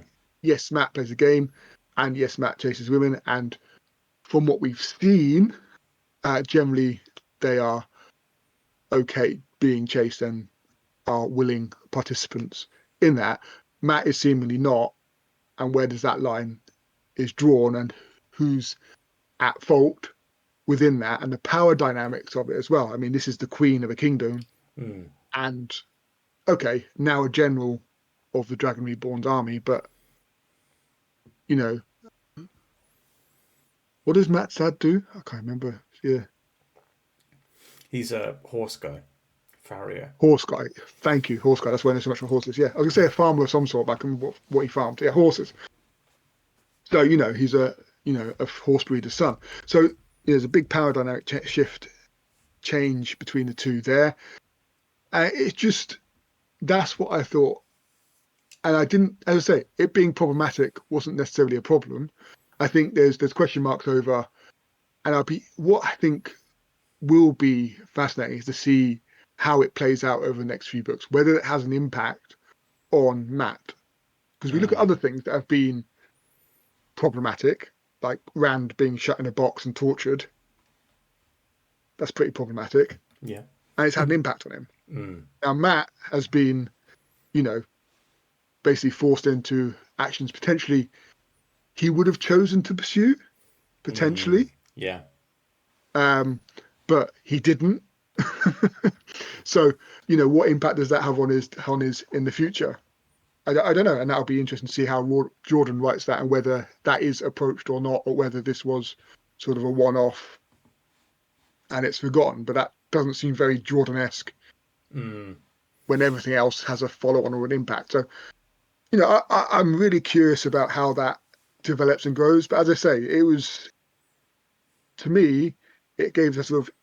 yes, Matt plays a game, and yes, Matt chases women, and from what we've seen, generally they are okay being chased and are willing participants in that. Matt is seemingly not, and where does that line is drawn, and who's at fault within that, and the power dynamics of it as well. I mean, this is the queen of a kingdom, and okay, now a general of the Dragon Reborn's army, but you know, what does Matt's dad do? I can't remember. Yeah, He's a horse guy, farrier. horse guy. Thank you, horse guy. That's why I know so much for horses. Yeah, I was gonna say a farmer of some sort, but I can what he farmed. Yeah, horses. So he's a horse breeder's son. So there's a big power dynamic shift change between the two there. It's just that's what I thought, and I didn't. As I say, it being problematic wasn't necessarily a problem. I think there's question marks over, and what I think will be fascinating is to see how it plays out over the next few books, whether it has an impact on Matt. Because we look at other things that have been problematic, like Rand being shut in a box and tortured. That's pretty problematic. Yeah. And it's had an impact on him. Now, Matt has been, you know, basically forced into actions potentially he would have chosen to pursue, potentially. Yeah. But he didn't. So, what impact does that have on his in the future? I don't know, and that'll be interesting to see how Jordan writes that and whether that is approached or not, or whether this was sort of a one-off and it's forgotten. But that doesn't seem very Jordan-esque when everything else has a follow-on or an impact. So I'm really curious about how that develops and grows. But as I say, it was to me, it gave us sort of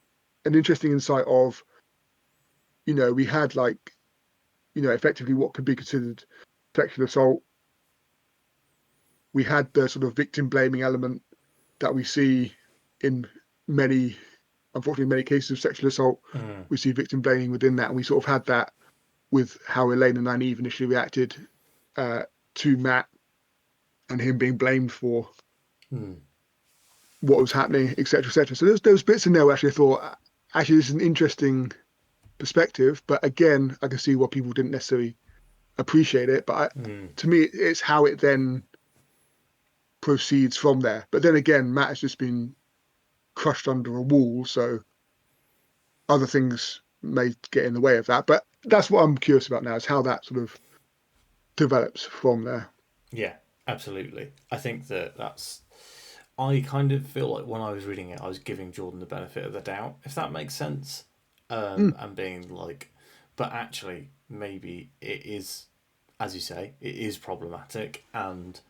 an interesting insight of, we had like, effectively what could be considered sexual assault. We had the sort of victim blaming element that we see in many, unfortunately, many cases of sexual assault. Mm. We see victim blaming within that, and we sort of had that with how Elaine and Nynaeve initially reacted uh, to Matt and him being blamed for Mm. what was happening, etc., etc. So there's those bits in there where actually I thought, actually, this is an interesting perspective. But again, I can see why people didn't necessarily appreciate it. But Mm. to me, it's how it then proceeds from there. But then again, Matt has just been crushed under a wall, so other things may get in the way of that. But that's what I'm curious about now, is how that sort of develops from there. Yeah, absolutely. I think that's. I kind of feel like when I was reading it, I was giving Jordan the benefit of the doubt, if that makes sense. Mm, And being like, but actually, maybe it is, as you say, it is problematic, and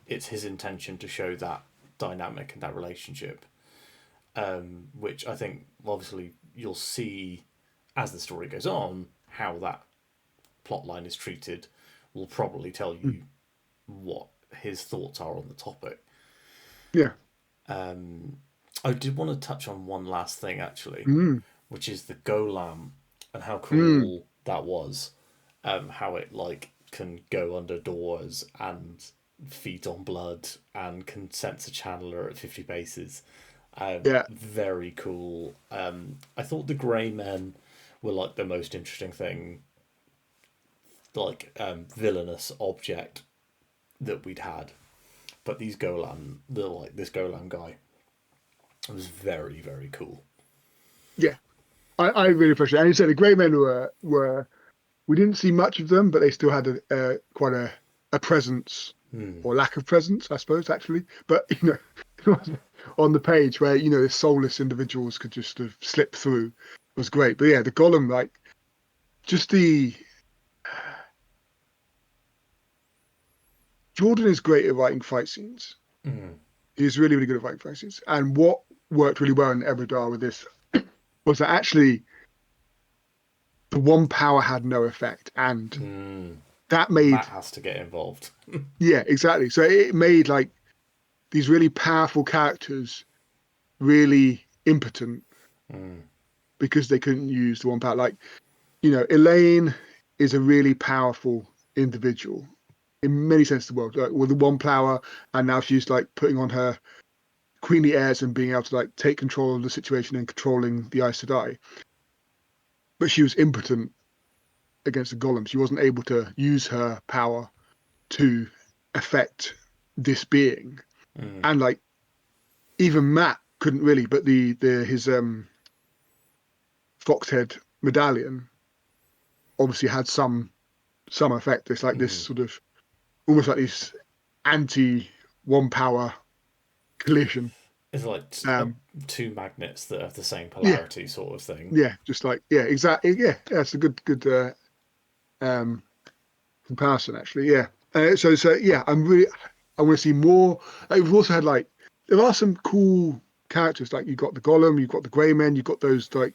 it's his intention to show that dynamic and that relationship, which I think obviously you'll see as the story goes on how that plot line is treated will probably tell mm, you what his thoughts are on the topic. yeah. I did want to touch on one last thing actually, Mm, which is the Golam and how mm, cool that was. How it like can go under doors and feed on blood and can sense a channeler at 50 paces. yeah. Very cool. I thought the Grey Men were like the most interesting thing, like villainous object that we'd had. But these Golan, the like this Golan guy, was very very cool. Yeah. I really appreciate it. And you said the Grey Men were we didn't see much of them, but they still had quite a presence Hmm. or lack of presence, I suppose, actually. But on the page where the soulless individuals could just sort of slip through was great. But yeah, the Golem, like just the Jordan is great at writing fight scenes. Hmm. He's really, really good at writing fight scenes. And what worked really well in Ebodar with this was that actually the one power had no effect, and Hmm. that made Matt has to get involved. yeah, exactly. So it made like these really powerful characters really impotent Hmm. because they couldn't use the one power. Like, Elaine is a really powerful individual in many senses of the world, like with the one power, and now she's like putting on her queenly airs and being able to like take control of the situation and controlling the Aes Sedai. But she was impotent against the Golem. She wasn't able to use her power to affect this being. Hmm. And like even Matt couldn't really, but the his Foxhead medallion obviously had some effect. It's like this Hmm. sort of almost like this anti one power collision. It's like Um, two magnets that have the same yeah, polarity, sort of thing. yeah, just like yeah, exactly. Yeah, that's a good um comparison actually. Yeah. So yeah, I want to see more. Like, we've also had like there are some cool characters. Like you got the Golem, you've got the Grey Men, you've got those like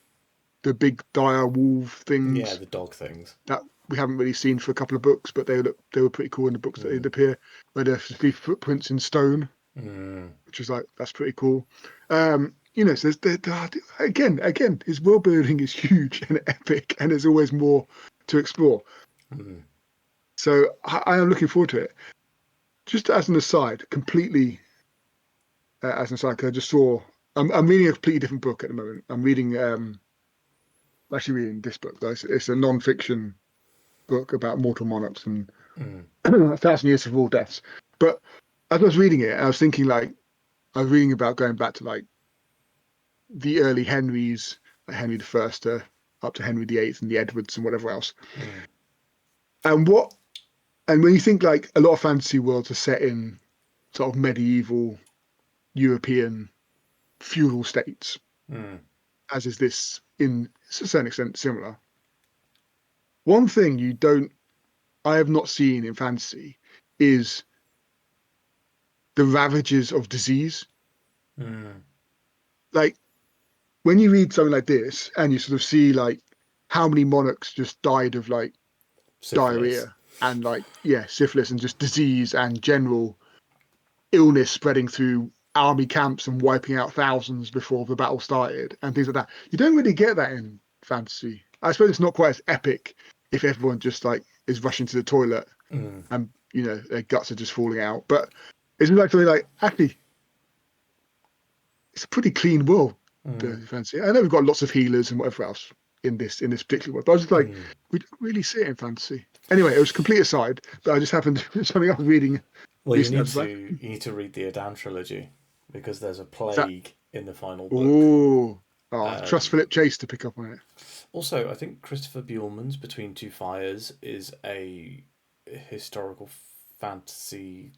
the big dire wolf Yeah, things the dog things. that we haven't really seen for a couple of books, but they were pretty cool in the books that Hmm. did appear. Where there's the footprints in stone, Hmm. which is like that's pretty cool. So again, his world building is huge and epic, and there's always more to explore. Hmm. So I am looking forward to it. Just as an aside, completely as an aside, 'cause I just saw. I'm reading a completely different book at the moment. I'm reading actually reading this book. Though. It's a non-fiction book about mortal monarchs and Hmm. 1,000 years of all deaths. But as I was reading it, I was thinking like I was reading about going back to like the early Henrys, like Henry the First to up to Henry the Eighth and the Edwards and whatever else. Hmm. And what and when you think like a lot of fantasy worlds are set in sort of medieval European feudal states, Hmm. as is this in to a certain extent similar. One thing you don't I have not seen in fantasy is the ravages of disease. Mm. Like when you read something like this and you sort of see like how many monarchs just died of like Syphilis. diarrhea and like syphilis and just disease and general illness spreading through army camps and wiping out thousands before the battle started and things like that. You don't really get that in fantasy. I suppose it's not quite as epic if everyone just like is rushing to the toilet Mm. and their guts are just falling out. But it's like something like actually it's a pretty clean world, the Mm. fantasy. I know we've got lots of healers and whatever else in this particular one, but I was just like, Mm. we don't really see it in fantasy. Anyway, it was complete aside, but I just happened to something I was reading Well, recently. I was like, you need to read the Adan trilogy because there's a is that plague in the final book. oh trust Um, Philip Chase to pick up on it. Also, I think Christopher Buehlman's Between Two Fires is a historical fantasy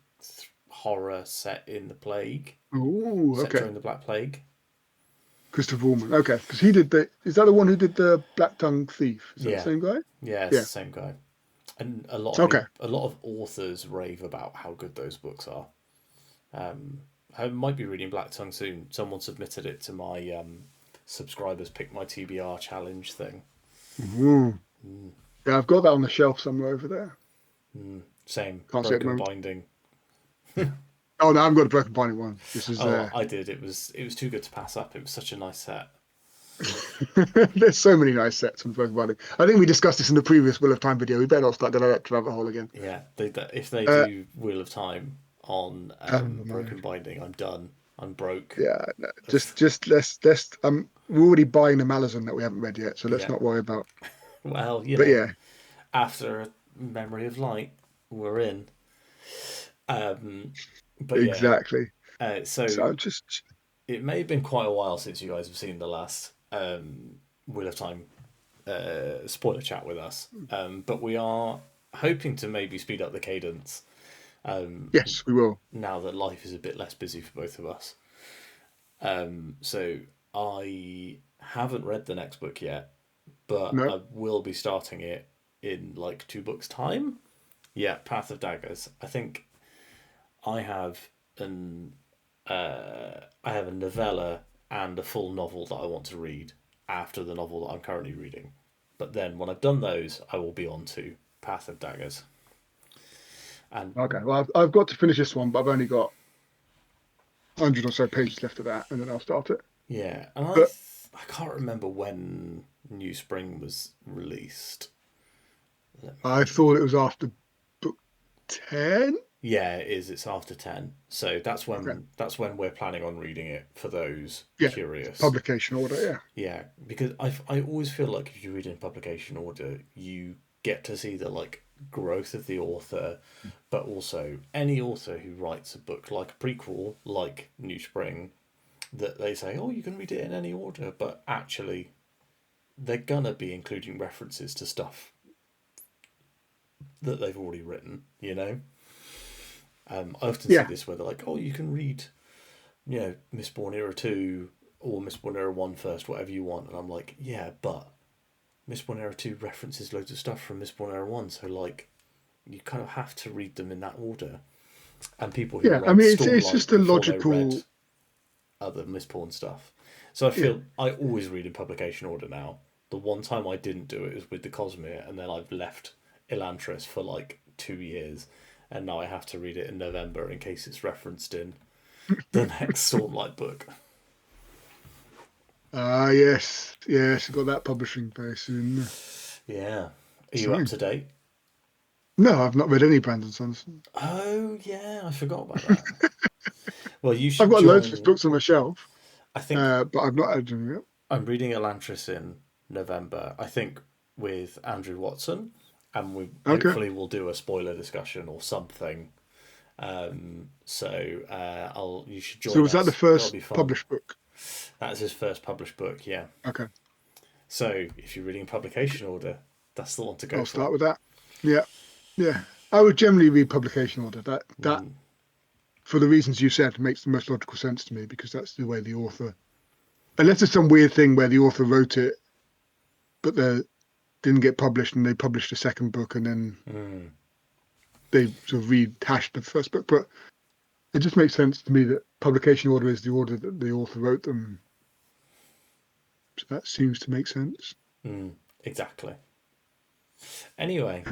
horror set in the plague, Oh, set okay. during the Black Plague. Christopher Woolman. Okay, because he did is that the one who did the Black Tongue Thief? Is that the Yeah, same guy? yeah, it's Yeah. the same guy. And a lot of Okay. people, a lot of authors rave about how good those books are. I might be reading Black Tongue soon. Someone submitted it to my subscribers pick my TBR challenge thing. Ooh. Yeah, I've got that on the shelf somewhere over there. Same Can't see it at the broken moment. binding. Oh no, I haven't got a Broken Binding one. This is Oh, I did. It was too good to pass up. It was such a nice set. there's so many nice sets on Broken Binding. I think we discussed this in the previous Wheel of Time video. We better not start going down that rabbit hole again. Yeah, if they Uh, do Wheel of Time on oh no. broken binding, I'm done. I'm broke. Yeah, no. Just let's we're already buying the Malazan that we haven't read yet, so let's Yeah. not worry about. Well, But yeah, after Memory of Light, we're in. Um, but yeah, exactly. So so I'm just it may have been quite a while since you guys have seen the last Wheel of Time spoiler chat with us. But we are hoping to maybe speed up the cadence yes, we will. now that life is a bit less busy for both of us. So I haven't read the next book yet, but No. I will be starting it in like 2 books' time. Yeah, Path of Daggers. I think I have an I have a novella and a full novel that I want to read after the novel that I'm currently reading. But then when I've done those, I will be on to Path of Daggers. And Okay. Well, I've got to finish this one, but I've only got 100 or so pages left of that, and then I'll start it. yeah, and But I can't remember when New Spring was released. Let I me. thought it was after book 10. Yeah, it is. It's after 10, so Okay. that's when we're planning on reading it for those Yeah. curious. Publication order. Yeah. Yeah, because I always feel like if you read in publication order, you get to see the like growth of the author, but also any author who writes a book like a prequel, like New Spring, that they say, oh, you can read it in any order, but actually, they're gonna be including references to stuff that they've already written. I often see Yeah. this where they're like, oh, you can read, Mistborn Era 2 or Mistborn Era 1 first, whatever you want. And I'm like, yeah, but Mistborn Era 2 references loads of stuff from Mistborn Era 1, so like, you kind of have to read them in that order. And people who Yeah. I read mean, it's just Stormlight a before they read logical. other Mistborn stuff. So I Yeah. feel I always read in publication order now. The one time I didn't do it was with the Cosmere, and then I've left Elantris for like 2 years, and now I have to read it in November in case it's referenced in the next Stormlight book. Ah, yes. Yes. Got that publishing very soon. Yeah. Are you up Exciting. to date? No, I've not read any Brandon Sanderson. Oh, yeah, I forgot about that. Well, you I've should got loads of his join. books on my shelf, I think but I've not had them yet. I'm reading Elantris in November, I think with Andrew Watson, and we Okay. hopefully will do a spoiler discussion or something. So you should So join was that the us. That'll first be fun. published book? That's his first published book, yeah. Okay. So if you're reading publication order, that's the one to go I'll for. start with that. Yeah. Yeah. I would generally read publication order. That for the reasons you said makes the most logical sense to me because that's the way the author, unless it's some weird thing where the author wrote it but they didn't get published and they published a second book and then they sort of rehashed the first book. But it just makes sense to me that publication order is the order that the author wrote them. So that seems to make sense. Exactly. Anyway,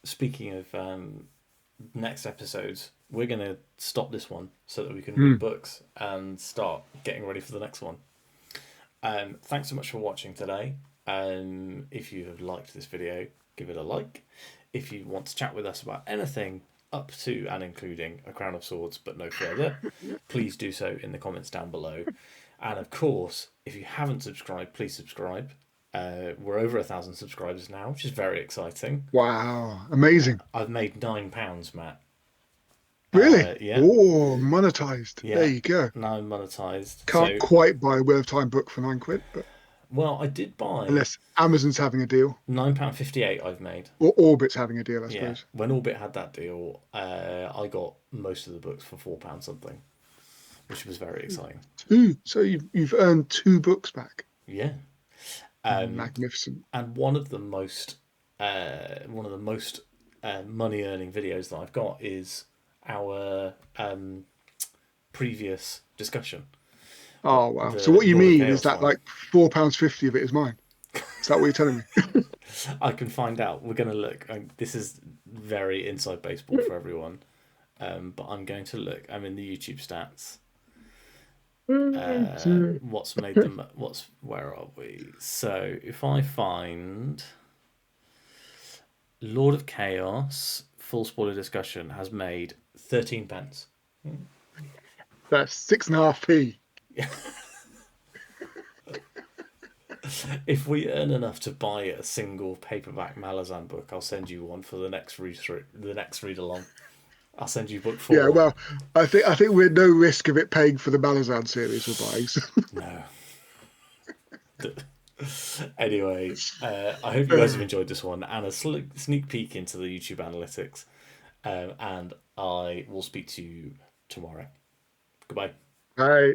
speaking of next episodes, we're going to stop this one so that we can read books and start getting ready for the next one. Thanks so much for watching today. If you have liked this video, give it a like. If you want to chat with us about anything up to and including A Crown of Swords but no further, please do so in the comments down below. And of course, if you haven't subscribed, please subscribe. We're over 1,000 subscribers now, which is very exciting. Wow, amazing. I've made £9, Matt. Really? Yeah. Oh, monetized. Yeah. There you go. Now I'm monetized. Can't quite buy a Wheel of Time book for £9, but well, I did buy unless Amazon's having a deal. £9.58 I've made. Or Orbit's having a deal, I suppose. When Orbit had that deal, I got most of the books for £4 something, which was very exciting. So you've earned 2 books back. Yeah. Magnificent. And one of the most money earning videos that I've got is our previous discussion. Oh wow! So what you mean is that like £4.50 of it is mine? Is that what you're telling me? I can find out. We're going to look. This is very inside baseball for everyone, but I'm going to look. I'm in the YouTube stats. What's made them? Where are we? So if I find Lord of Chaos, full spoiler discussion has made 13 pence. That's 6.5p. If we earn enough to buy a single paperback Malazan book, I'll send you one for the next read through, the next read along. I'll send you book 4. Yeah, well, I think we're at no risk of it paying for the Malazan series we're buying. So. No. Anyway, I hope you guys have enjoyed this one and a sneak peek into the YouTube analytics. And I will speak to you tomorrow. Goodbye. Bye.